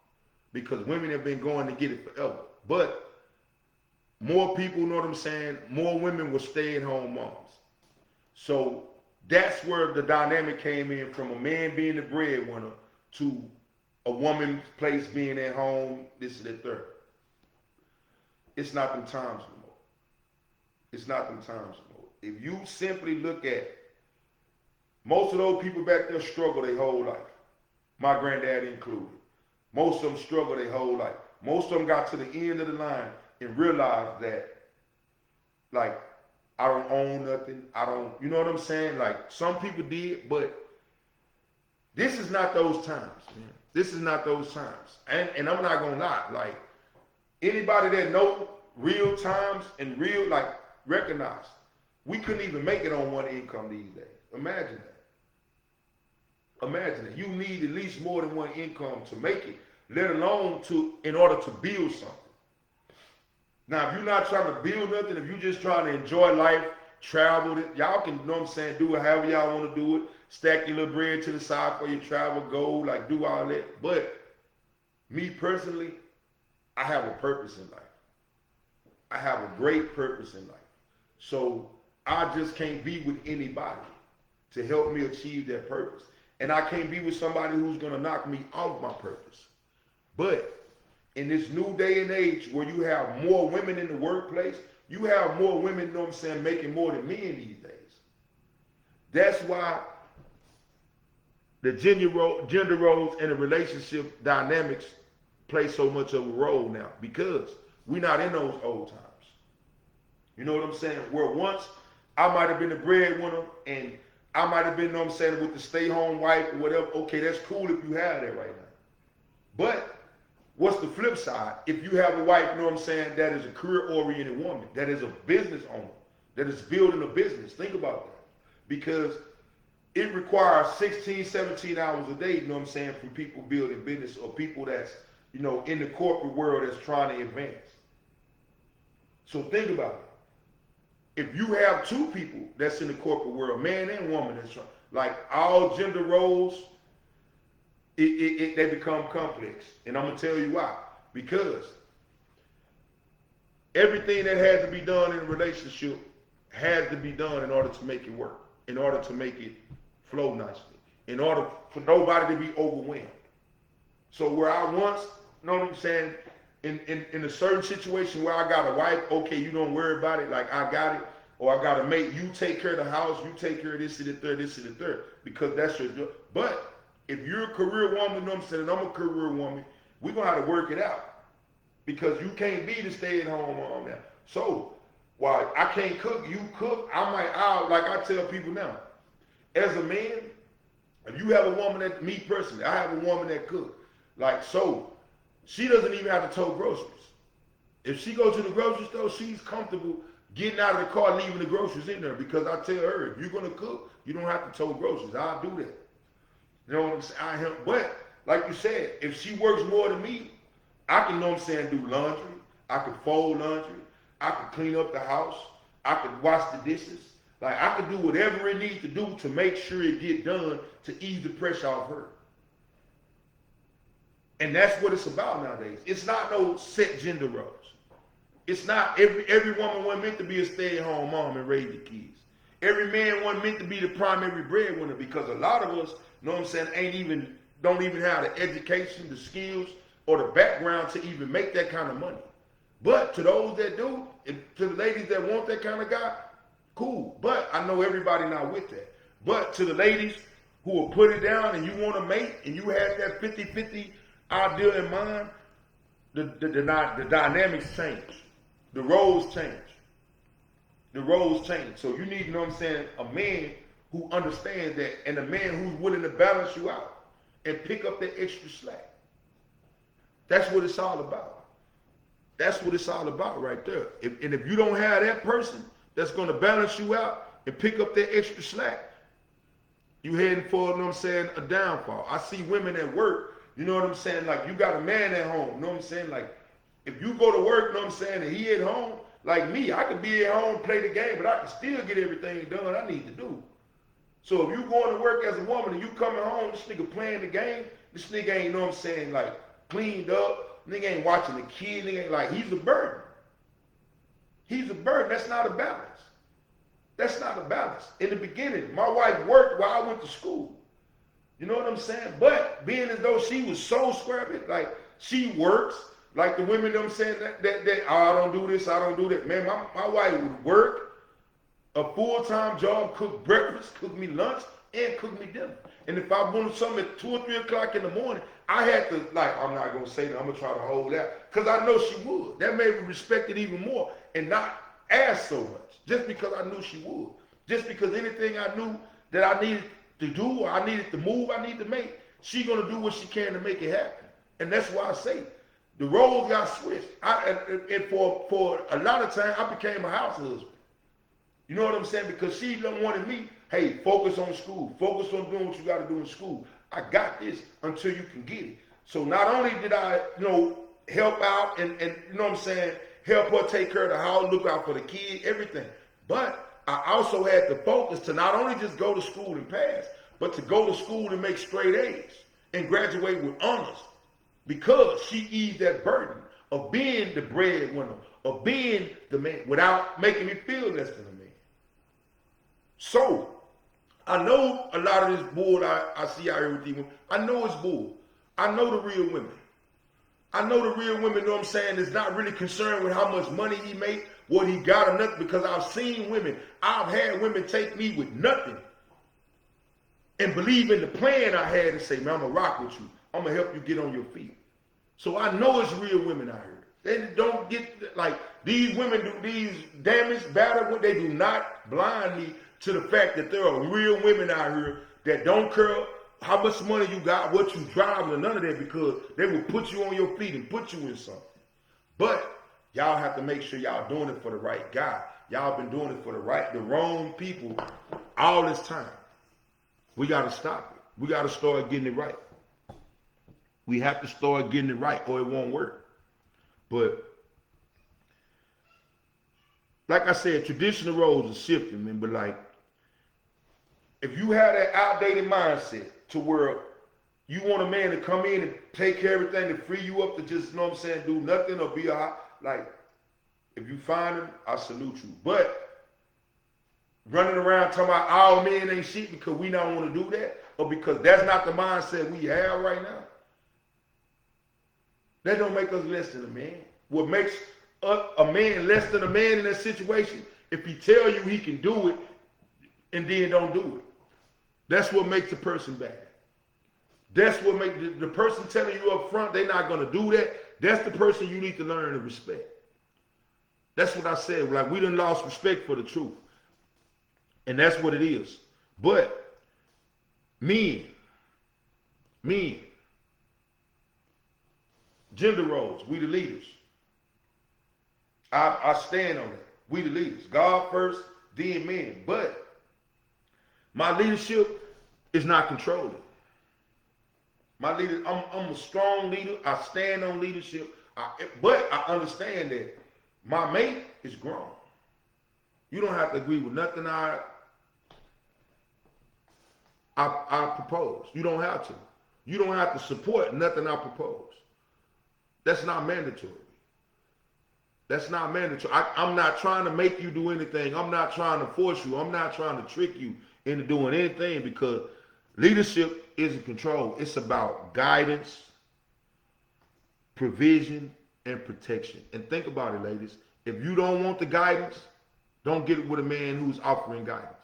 because women have been going to get it forever. But more people, you know what I'm saying, more women were stay-at-home moms. So that's where the dynamic came in, from a man being the breadwinner to a woman's place being at home, this and that third. It's not them times no more. It's not them times no more. If you simply look at, most of those people back there struggle their whole life. My granddad included. Most of them struggle their whole life. Most of them got to the end of the line and realized that, like, I don't own nothing. I don't, you know what I'm saying? Like, some people did, but this is not those times, man. This is not those times. And I'm not going to lie. Like, anybody that know real times and real, like, recognize, we couldn't even make it on one income these days. Imagine that. Imagine that. You need at least more than one income to make it, let alone in order to build something. Now, if you're not trying to build nothing, if you're just trying to enjoy life, travel, y'all can, you know what I'm saying, do it however y'all want to do it. Stack your little bread to the side for your travel, go, like, do all that. But me personally, I have a purpose in life. I have a great purpose in life. So I just can't be with anybody to help me achieve that purpose. And I can't be with somebody who's going to knock me off my purpose. But in this new day and age where you have more women in the workplace, you have more women, you know what I'm saying, making more than men these days. That's why the gender roles and the relationship dynamics play so much of a role now, because we're not in those old times. You know what I'm saying? Where once I might have been the breadwinner and I might have been, you know what I'm saying, with the stay-home wife or whatever. Okay, that's cool if you have that right now. But What's the flip side? If you have a wife, you know what I'm saying, that is a career-oriented woman, that is a business owner, that is building a business. Think about that. Because it requires 16, 17 hours a day, you know what I'm saying, from people building business or people that's, you know, in the corporate world that's trying to advance. So think about it. If you have two people that's in the corporate world, man and woman, that's trying, like all gender roles, they become complex. And I'm going to tell you why. Because everything that has to be done in a relationship has to be done in order to make it work, in order to make it flow nicely, in order for nobody to be overwhelmed. So where I once, you know what I'm saying, in a certain situation where I got a wife, okay, you don't worry about it, like I got it, or I got a mate, you take care of the house, you take care of this and the third, this and the third, because that's your job. But if you're a career woman, you know what I'm saying, and I'm a career woman, we're going to have to work it out. Because you can't be the stay-at-home mom now. So, while I can't cook, you cook, like I tell people now, as a man, if you have a woman that, me personally, I have a woman that cook. Like, so, she doesn't even have to tow groceries. If she goes to the grocery store, she's comfortable getting out of the car, leaving the groceries in there. Because I tell her, if you're going to cook, you don't have to tow groceries. I'll do that. You know what I'm saying? But, like you said, if she works more than me, I can, you know what I'm saying, do laundry. I can fold laundry. I can clean up the house. I can wash the dishes. Like, I can do whatever it needs to do to make sure it get done to ease the pressure off her. And that's what it's about nowadays. It's not no set gender roles. It's not every woman wasn't meant to be a stay-at-home mom and raise the kids. Every man wasn't meant to be the primary breadwinner, because a lot of us, you know what I'm saying, don't even have the education, the skills, or the background to even make that kind of money. But to those that do, to the ladies that want that kind of guy, cool. But I know everybody not with that. But to the ladies who will put it down and you want to mate and you have that 50-50 idea in mind, the dynamics change. The roles change. The roles change. So you need, you know what I'm saying, a man who understands that, and a man who's willing to balance you out and pick up that extra slack. That's what it's all about. That's what it's all about right there. And if you don't have that person that's going to balance you out and pick up that extra slack, you heading for, you know what I'm saying, a downfall. I see women at work, you know what I'm saying, like you got a man at home, you know what I'm saying, like if you go to work, you know what I'm saying, and he at home, like me, I could be at home, play the game, but I can still get everything done I need to do. So if you going to work as a woman and you coming home, this nigga playing the game, this nigga ain't, you know what I'm saying, like cleaned up, nigga ain't watching the kid, nigga ain't, like, he's a burden. He's a burden. That's not a balance. That's not a balance. In the beginning, my wife worked while I went to school. You know what I'm saying? But being as though she was so scrappy, like she works, like the women, you know what I'm saying, that oh, I don't do this, I don't do that. Man, my wife would work a full-time job, cook breakfast, cook me lunch, and cook me dinner. And if I wanted something at 2 or 3 o'clock in the morning, I had to, like, I'm not going to say that, I'm going to try to hold that, because I know she would. That made me respect it even more and not ask so much, just because I knew she would. Just because anything I knew that I needed to do or I needed to move, I need to make, she going to do what she can to make it happen. And that's why I say the roles got switched. And for a lot of time, I became a house husband. You know what I'm saying? Because she wanted me, hey, focus on school. Focus on doing what you got to do in school. I got this until you can get it. So not only did I, help out and you know what I'm saying, help her take care of the house, look out for the kid, everything. But I also had to focus to not only just go to school and pass, but to go to school and make straight A's and graduate with honors. Because she eased that burden of being the breadwinner, of being the man, without making me feel less than a man. So, I know a lot of this bull I see out here with these women. I know it's bull. I know the real women. I know the real women, you know what I'm saying, is not really concerned with how much money he make, what he got or nothing, because I've seen women, I've had women take me with nothing and believe in the plan I had and say, man, I'm going to rock with you. I'm going to help you get on your feet. So I know it's real women out here. They don't get, like, these women do these damaged, battered women, they do not blind me to the fact that there are real women out here that don't care how much money you got, what you driving, and none of that, because they will put you on your feet and put you in something. But y'all have to make sure y'all doing it for the right guy. Y'all been doing it for the wrong people all this time. We got to stop it. We got to start getting it right. We have to start getting it right or it won't work. But like I said, traditional roles are shifting, man. But like, if you have that outdated mindset to where you want a man to come in and take care of everything, to free you up to just, you know what I'm saying, do nothing or be like, if you find him, I salute you. But running around talking about all men ain't shit because we don't want to do that, or because that's not the mindset we have right now, that don't make us less than a man. What makes a man less than a man in that situation, if he tell you he can do it and then don't do it. That's what makes a person bad. That's what makes the person telling you up front they're not going to do that. That's the person you need to learn to respect. That's what I said. Like, we done lost respect for the truth. And that's what it is. But men, gender roles, we the leaders. I stand on it. We the leaders. God first, then men. But my leadership is not controlling. My leader, I'm a strong leader. I stand on leadership. But I understand that my mate is grown. You don't have to agree with nothing I propose. You don't have to. You don't have to support nothing I propose. That's not mandatory. That's not mandatory. I'm not trying to make you do anything. I'm not trying to force you. I'm not trying to trick you into doing anything, because leadership isn't control. It's about guidance, provision, and protection. And think about it, ladies. If you don't want the guidance, don't get it with a man who's offering guidance.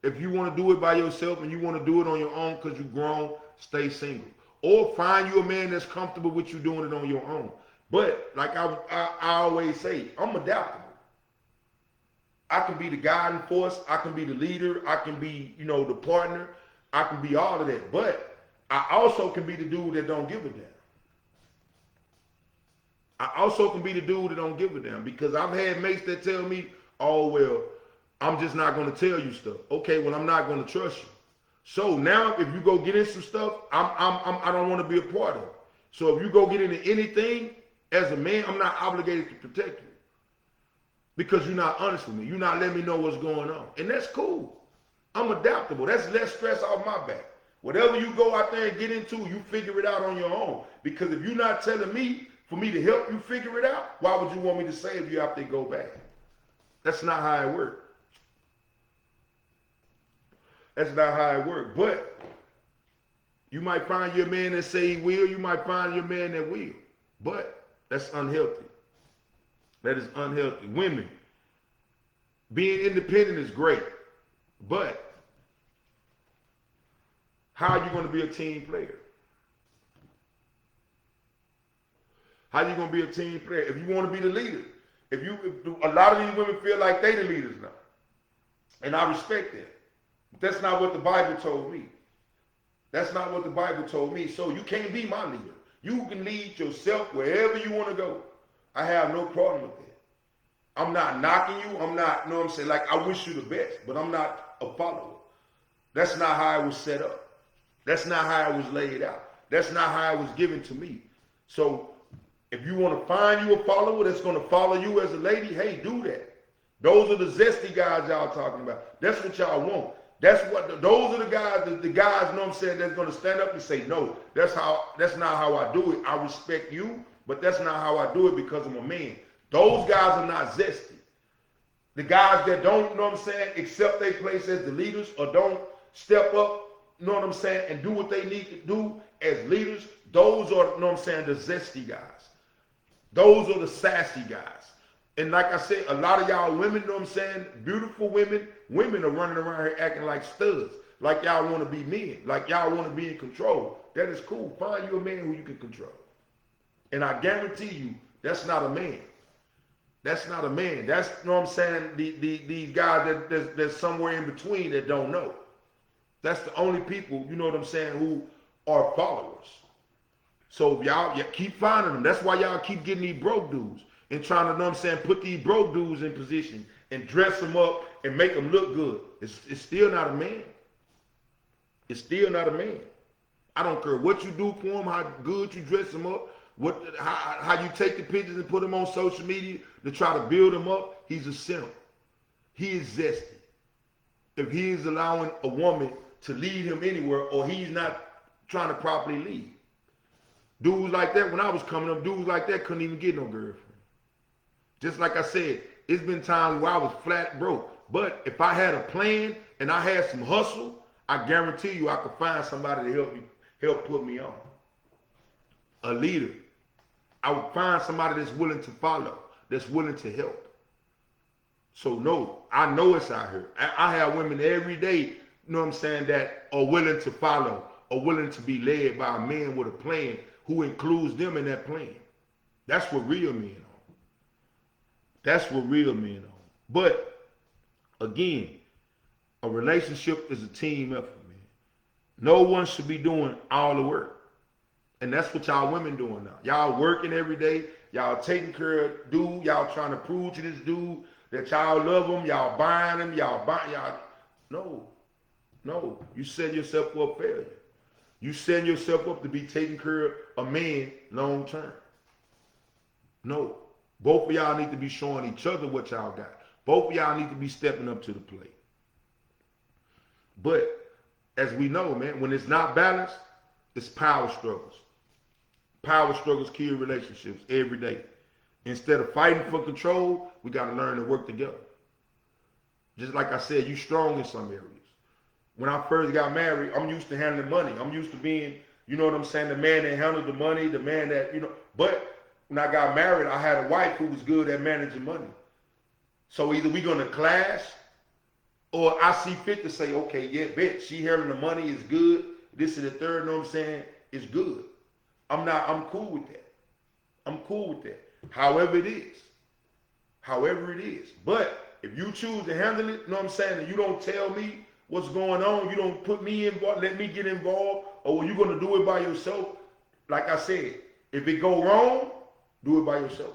If you want to do it by yourself and you want to do it on your own because you're grown, stay single. Or find you a man that's comfortable with you doing it on your own. But like I always say, I'm adaptable. I can be the guiding force. I can be the leader. I can be, the partner. I can be all of that. But I also can be the dude that don't give a damn. I also can be the dude that don't give a damn, because I've had mates that tell me, oh, well, I'm just not going to tell you stuff. Okay, well, I'm not going to trust you. So now if you go get in some stuff, I don't want to be a part of it. So if you go get into anything, as a man, I'm not obligated to protect you, because you're not honest with me. You're not letting me know what's going on. And that's cool. I'm adaptable. That's less stress off my back. Whatever you go out there and get into, you figure it out on your own. Because if you're not telling me for me to help you figure it out, why would you want me to save you after they go bad? That's not how it works. That's not how it works. But you might find your man that say he will. You might find your man that will. But that's unhealthy. That is unhealthy. Women, being independent is great. But how are you going to be a team player? How are you going to be a team player? If you want to be the leader. If a lot of these women feel like they the leaders now. And I respect that. That's not what the Bible told me. That's not what the Bible told me. So you can't be my leader. You can lead yourself wherever you want to go. I have no problem with that. I'm not knocking you. I'm not, you know what I'm saying? Like, I wish you the best, but I'm not a follower. That's not how it was set up. That's not how it was laid out. That's not how it was given to me. So if you want to find you a follower that's going to follow you as a lady, hey, do that. Those are the zesty guys y'all talking about. That's what y'all want. Those are the guys, you know what I'm saying, that's going to stand up and say, no, that's not how I do it. I respect you, but that's not how I do it because I'm a man. Those guys are not zesty. The guys that don't, you know what I'm saying, accept their place as the leaders or don't step up, you know what I'm saying, and do what they need to do as leaders, those are, you know what I'm saying, the zesty guys. Those are the sassy guys. And like I said, a lot of y'all women, you know what I'm saying, beautiful women are running around here acting like studs, like y'all want to be men, like y'all want to be in control. That is cool. Find you a man who you can control. And I guarantee you, that's not a man. That's not a man. That's, you know what I'm saying, these guys that's somewhere in between that don't know. That's the only people, you know what I'm saying, who are followers. So y'all keep finding them. That's why y'all keep getting these broke dudes and trying to, you know what I'm saying, put these broke dudes in position and dress them up and make them look good. It's still not a man. It's still not a man. I don't care what you do for him, how good you dress him up, how you take the pictures and put them on social media to try to build him up. He's a simp. He is zesty. If he is allowing a woman to lead him anywhere, or he's not trying to properly lead. Dudes like that, when I was coming up, dudes like that couldn't even get no girlfriend. Just like I said, it's been times where I was flat broke. But if I had a plan and I had some hustle, I guarantee you I could find somebody to help put me on. A leader. I would find somebody that's willing to follow, that's willing to help. So no, I know it's out here. I have women every day, you know what I'm saying, that are willing to follow, or willing to be led by a man with a plan who includes them in that plan. That's what real men are. That's what real men are. But again, a relationship is a team effort, man. No one should be doing all the work. And that's what y'all women doing now. Y'all working every day. Y'all taking care of dude. Y'all trying to prove to this dude that y'all love him. Y'all buying him. Y'all. No. You set yourself up for failure. You setting yourself up to be taking care of a man long term. No. Both of y'all need to be showing each other what y'all got. Both of y'all need to be stepping up to the plate. But as we know, man, when it's not balanced, it's power struggles. Power struggles kill relationships every day. Instead of fighting for control, we got to learn to work together. Just like I said, you strong in some areas. When I first got married, I'm used to handling money. I'm used to being, you know what I'm saying, the man that handled the money, the man that, you know. But when I got married, I had a wife who was good at managing money. So either we're going to clash, or I see fit to say, okay, yeah, bet, she handling the money is good. This is the third, you know what I'm saying, it's good. I'm cool with that. I'm cool with that. However it is. But if you choose to handle it, you know what I'm saying, and you don't tell me what's going on, you don't put me involved, let me get involved, or you're going to do it by yourself, like I said, if it go wrong, do it by yourself.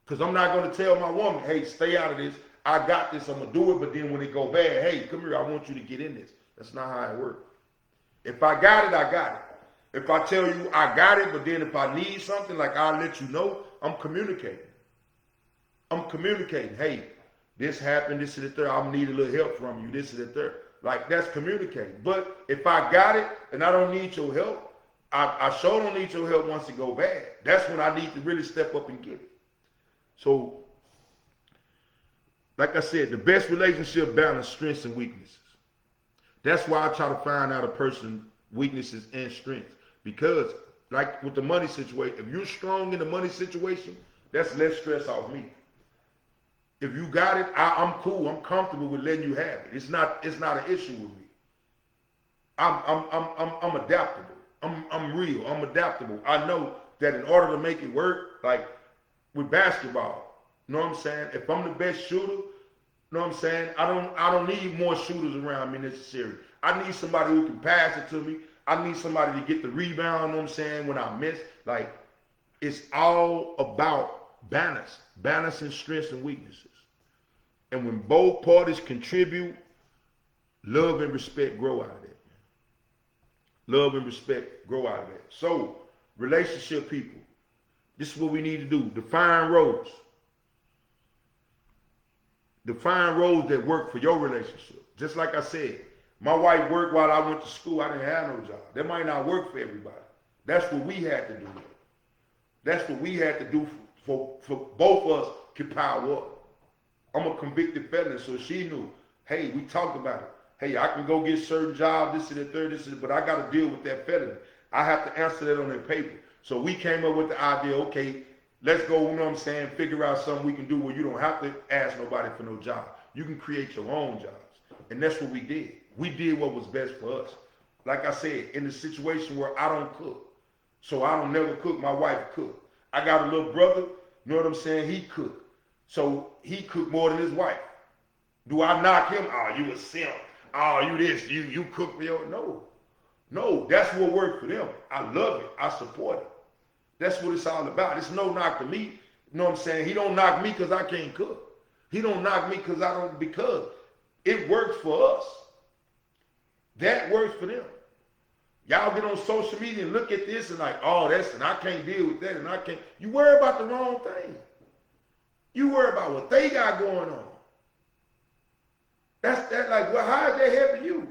Because I'm not going to tell my woman, hey, stay out of this. I got this. I'm going to do it. But then when it go bad, hey, come here. I want you to get in this. That's not how it works. If I got it, I got it. If I tell you I got it, but then if I need something, like I'll let you know, I'm communicating. Hey, this happened, this is the third. I need a little help from you. This is the third. Like, that's communicating. But if I got it and I don't need your help, I sure don't need your help once it go bad. That's when I need to really step up and get it. So, like I said, the best relationship balance strengths and weaknesses. That's why I try to find out a person's weaknesses and strengths. Because, like with the money situation, if you're strong in the money situation, that's less stress off me. If you got it, I'm cool. I'm comfortable with letting you have it. It's not an issue with me. I'm adaptable. I'm real. I'm adaptable. I know that in order to make it work, like with basketball, you know what I'm saying? If I'm the best shooter, you know what I'm saying? I don't need more shooters around me necessarily. I need somebody who can pass it to me. I need somebody to get the rebound, you know what I'm saying, when I miss. Like, it's all about balance. Balancing strengths and weaknesses. And when both parties contribute, love and respect grow out of that. Love and respect grow out of that. So, relationship people, this is what we need to do. Define roles. Define roles that work for your relationship. Just like I said, my wife worked while I went to school. I didn't have no job. That might not work for everybody. That's what we had to do. That's what we had to do for both of us to power up. I'm a convicted felon, so she knew, hey, we talked about it. Hey, I can go get certain jobs, this and the third, but I got to deal with that felony. I have to answer that on that paper. So we came up with the idea, okay, let's go, you know what I'm saying, figure out something we can do where you don't have to ask nobody for no job. You can create your own jobs. And that's what we did. We did what was best for us. Like I said, in the situation where I don't cook, so I don't never cook, my wife cook. I got a little brother, you know what I'm saying, he cooked. So he cooked more than his wife. Do I knock him? Oh, you a simp. Oh, you this, you cook for your, no. No, that's what worked for them. I love it. I support it. That's what it's all about. It's no knock to me. You know what I'm saying? He don't knock me because I can't cook. He don't knock me because I don't, because it works for us. That works for them. Y'all get on social media and look at this and like, oh, that's, and I can't deal with that, and I can't. You worry about the wrong thing. You worry about what they got going on. That's that, like, well, how is that helping you?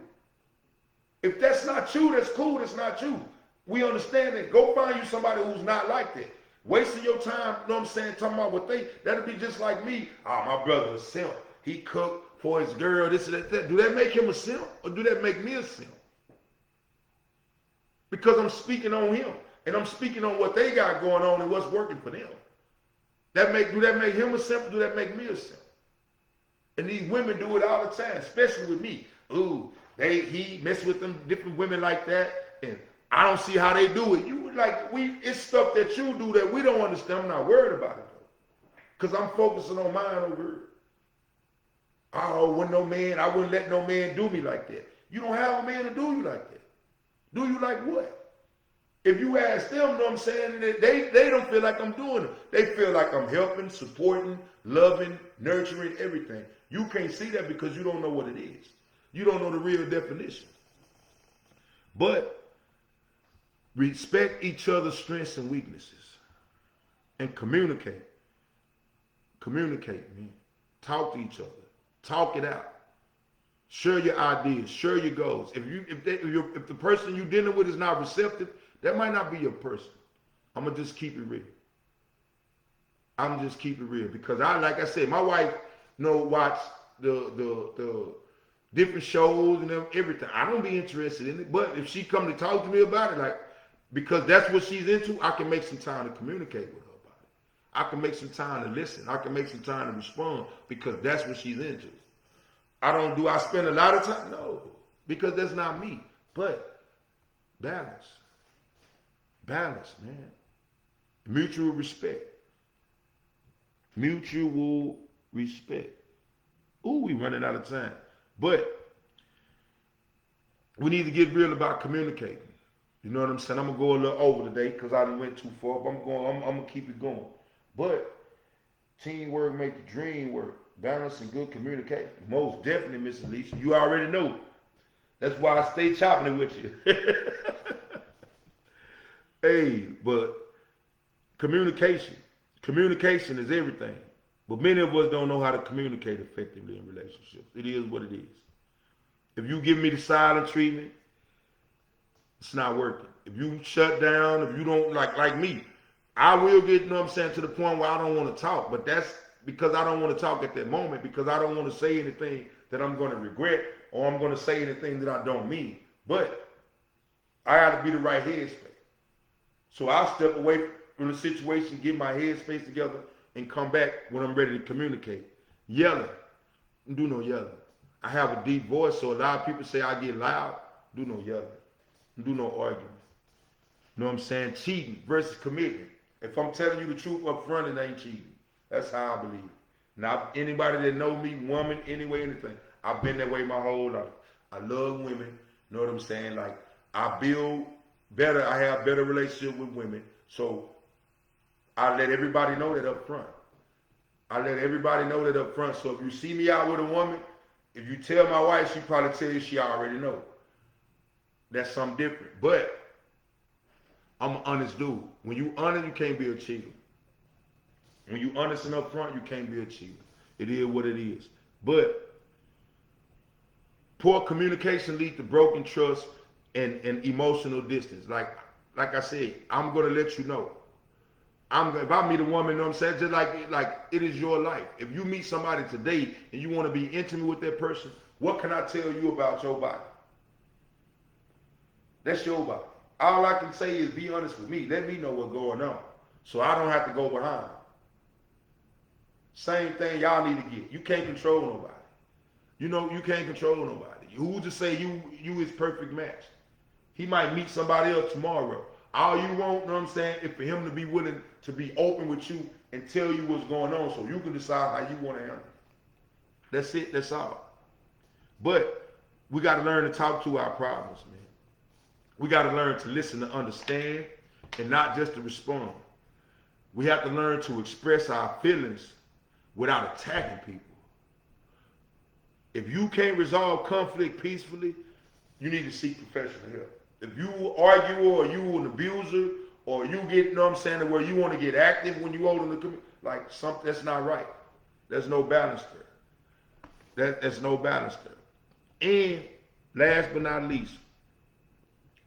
If that's not you, that's cool, that's not you. We understand that. Go find you somebody who's not like that. Wasting your time, you know what I'm saying, talking about what they, that'll be just like me. Oh, my brother is a simp. He cooked for his girl, this and that. Do that make him a simp, or do that make me a simp? Because I'm speaking on him, and I'm speaking on what they got going on and what's working for them. Do that make him a simp, or do that make me a simp? And these women do it all the time, especially with me. Ooh, he mess with them different women like that, and I don't see how they do it. You like, it's stuff that you do that we don't understand. I'm not worried about it though, because I'm focusing on mine over here. Oh, I wouldn't let no man do me like that. You don't have a man to do you like that. Do you like what? If you ask them, you know what I'm saying, they don't feel like I'm doing it. They feel like I'm helping, supporting, loving, nurturing, everything. You can't see that because you don't know what it is. You don't know the real definition. But respect each other's strengths and weaknesses and communicate. Communicate, man. Talk to each other. Talk it out. Share your ideas. Share your goals. If the person you're dealing with is not receptive, that might not be your person. I'm gonna just keep it real. I'm just keep it real because like I said, my wife, watch the different shows and everything. I don't be interested in it, but if she come to talk to me about it, like, because that's what she's into, I can make some time to communicate with her about it. I can make some time to listen. I can make some time to respond because that's what she's into. Do I spend a lot of time? No, because that's not me. But balance. Balance, man. Mutual respect. Mutual respect. Ooh, we running out of time. But we need to get real about communicating. You know what I'm saying? I'm gonna go a little over today because I done went too far. But I'm gonna keep it going. But teamwork make the dream work. Balance and good communication. Most definitely, Miss Alicia. You already know. That's why I stay chopping it with you. Hey, but communication. Communication is everything. But many of us don't know how to communicate effectively in relationships. It is what it is. If you give me the silent treatment, it's not working. If you shut down, if you don't like me, I will get, you know what I'm saying, to the point where I don't want to talk. But that's because I don't want to talk at that moment, because I don't want to say anything that I'm going to regret, or I'm going to say anything that I don't mean. But I got to be the right headspace. So I'll step away from the situation, get my headspace together, and come back when I'm ready to communicate. Yelling. Don't do no yelling. I have a deep voice, so a lot of people say I get loud. Do no yelling. Don't do no arguing. You know what I'm saying? Cheating versus commitment. If I'm telling you the truth up front, it ain't cheating. That's how I believe. Now, anybody that know me, woman, anyway, anything, I've been that way my whole life. I love women. You know what I'm saying? Like, I build better. I have better relationship with women. So I let everybody know that up front. I let everybody know that up front. So if you see me out with a woman, if you tell my wife, she probably tell you she already know. That's something different. But I'm an honest dude. When you honest, you can't be a cheater. When you honest and upfront, you can't be a cheater. It is what it is. But poor communication leads to broken trust and emotional distance. Like I said, I'm gonna let you know. If I meet a woman, you know what I'm saying, just like it is your life. If you meet somebody today and you want to be intimate with that person, what can I tell you about your body? That's your body. All I can say is be honest with me. Let me know what's going on, so I don't have to go behind. Same thing y'all need to get. You can't control nobody. You can't control nobody. Who's to say you is perfect match? He might meet somebody else tomorrow. All you want, you know what I'm saying, is for him to be willing to be open with you and tell you what's going on so you can decide how you want to handle it. That's it. That's all. But We got to learn to talk to our problems, man. We got to learn to listen to understand and not just to respond. We have to learn to express our feelings without attacking people. If you can't resolve conflict peacefully, you need to seek professional help. If you argue or you an abuser or you get, you know what I'm saying, where you want to get active when you older in the community, like something that's not right. There's no balance there. There's no balance there. And last but not least,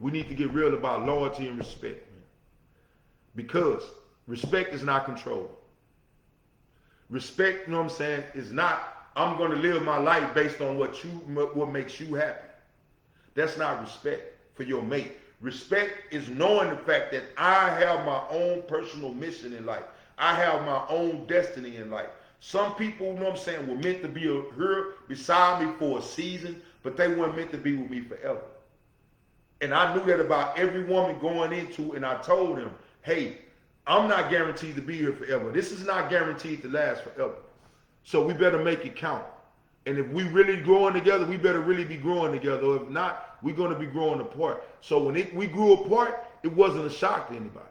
we need to get real about loyalty and respect, man. Because respect is not control. Respect, you know what I'm saying, is not, I'm going to live my life based on what makes you happy. That's not respect for your mate. Respect is knowing the fact that I have my own personal mission in life. I have my own destiny in life. Some people, you know what I'm saying, were meant to be here beside me for a season, but they weren't meant to be with me forever. And I knew that about every woman going into, and I told them, hey, I'm not guaranteed to be here forever. This is not guaranteed to last forever. So we better make it count. And if we really growing together, we better really be growing together. Or if not, we're going to be growing apart. So when we grew apart, it wasn't a shock to anybody.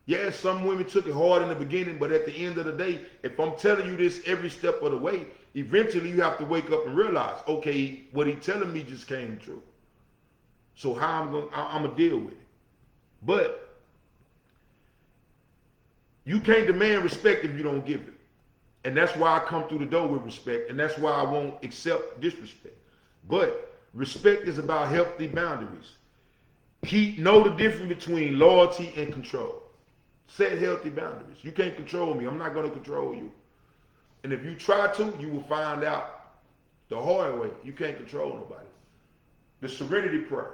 Yeah, some women took it hard in the beginning, but at the end of the day, if I'm telling you this every step of the way, eventually you have to wake up and realize, okay, what he telling me just came true. So how I'm going to deal with it. But you can't demand respect if you don't give it. And that's why I come through the door with respect, and that's why I won't accept disrespect. But respect is about healthy boundaries. Know the difference between loyalty and control. Set healthy boundaries. You can't control me. I'm not going to control you. And if you try to, you will find out the hard way. You can't control nobody. The serenity prayer.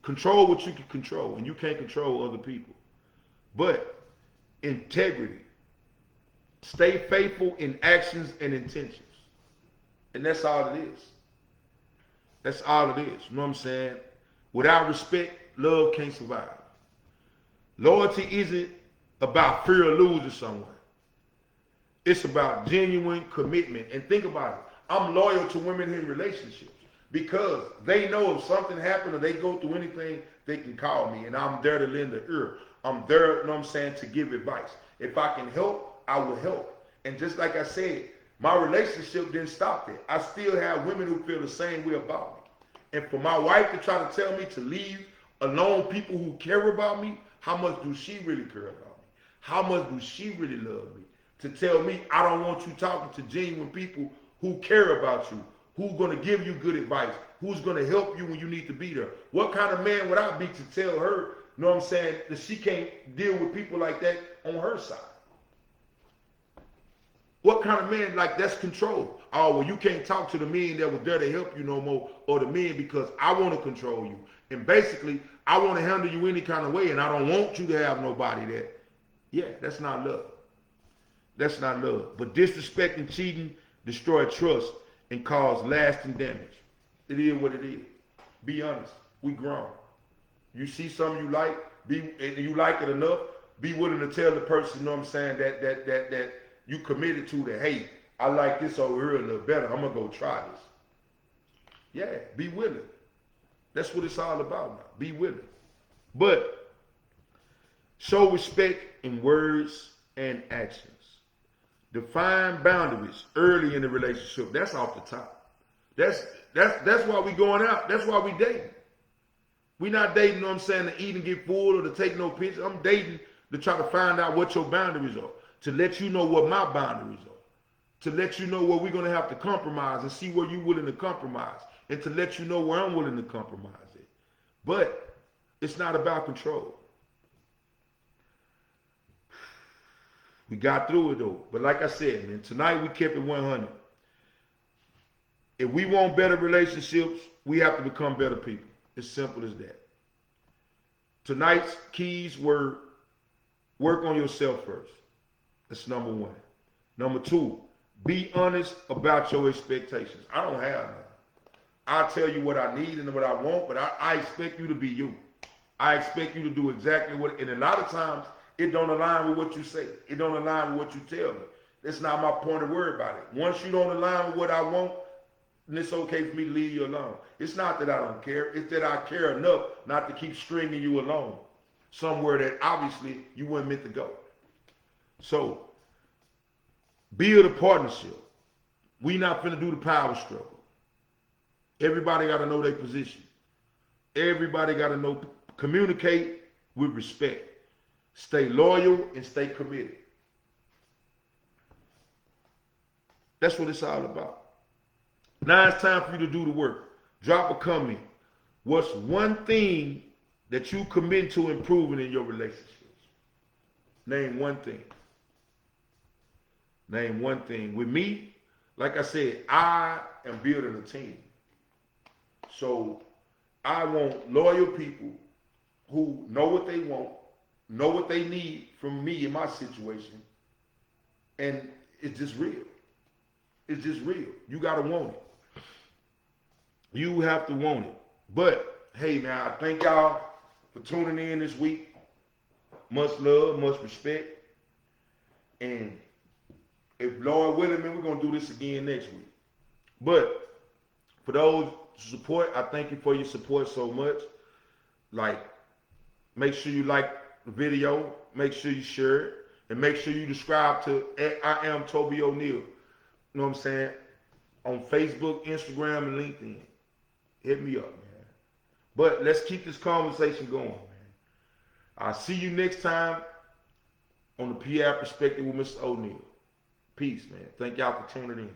Control what you can control, and you can't control other people. But integrity. Stay faithful in actions and intentions. And that's all it is. That's all it is. You know what I'm saying? Without respect, love can't survive. Loyalty isn't about fear of losing someone. It's about genuine commitment. And think about it. I'm loyal to women in relationships because they know if something happened or they go through anything, they can call me. And I'm there to lend an ear. I'm there, you know what I'm saying, to give advice. If I can help, I will help. And just like I said, my relationship didn't stop there. I still have women who feel the same way about me. And for my wife to try to tell me to leave alone people who care about me, how much do she really care about me? How much do she really love me? To tell me I don't want you talking to genuine people who care about you, who's going to give you good advice, who's going to help you when you need to be there. What kind of man would I be to tell her, you know what I'm saying, that she can't deal with people like that on her side? What kind of man, like, that's control? Oh, well, you can't talk to the men that was there to help you no more, or the men because I want to control you. And basically, I want to handle you any kind of way, and I don't want you to have nobody that. Yeah, that's not love. That's not love. But disrespect and cheating destroy trust and cause lasting damage. It is what it is. Be honest. We grown. You see something you like, and you like it enough, be willing to tell the person, you know what I'm saying, that you committed to that, hey, I like this over here a little better. I'm going to go try this. Yeah, be willing. That's what it's all about now. Be willing. But show respect in words and actions. Define boundaries early in the relationship. That's off the top. That's why we going out. That's why we dating. We not dating, you know what I'm saying, to eat and get full or to take no pictures. I'm dating to try to find out what your boundaries are. To let you know what my boundaries are. To let you know where we're going to have to compromise and see where you're willing to compromise. And to let you know where I'm willing to compromise it. But it's not about control. We got through it though. But like I said, man, tonight we kept it 100. If we want better relationships, we have to become better people. As simple as that. Tonight's keys were work on yourself first. That's number one. Number two, be honest about your expectations. I don't have none. I'll tell you what I need and what I want, but I expect you to be you. I expect you to do exactly what, and a lot of times, it don't align with what you say. It don't align with what you tell me. That's not my point of worry about it. Once you don't align with what I want, and it's okay for me to leave you alone. It's not that I don't care. It's that I care enough not to keep stringing you along somewhere that obviously you weren't meant to go. So, build a partnership. We not finna do the power struggle. Everybody got to know their position. Everybody got to know, communicate with respect. Stay loyal and stay committed. That's what it's all about. Now it's time for you to do the work. Drop a comment. What's one thing that you commit to improving in your relationships? Name one thing. Name one thing. With me, like I said, I am building a team. So I want loyal people who know what they want, know what they need from me in my situation, and it's just real. It's just real. You gotta want it. You have to want it. But hey man, I thank y'all for tuning in this week. Much love, much respect. And if Lord willing, man, we're gonna do this again next week. But for those support, I thank you for your support so much. Like, make sure you like the video, make sure you share it, and make sure you subscribe to I Am Toby O'Neal. You know what I'm saying? On Facebook, Instagram, and LinkedIn. Hit me up, man. But let's keep this conversation going, man. I'll see you next time on the P-Ave Perspective with Mr. O'Neal. Peace, man. Thank y'all for tuning in.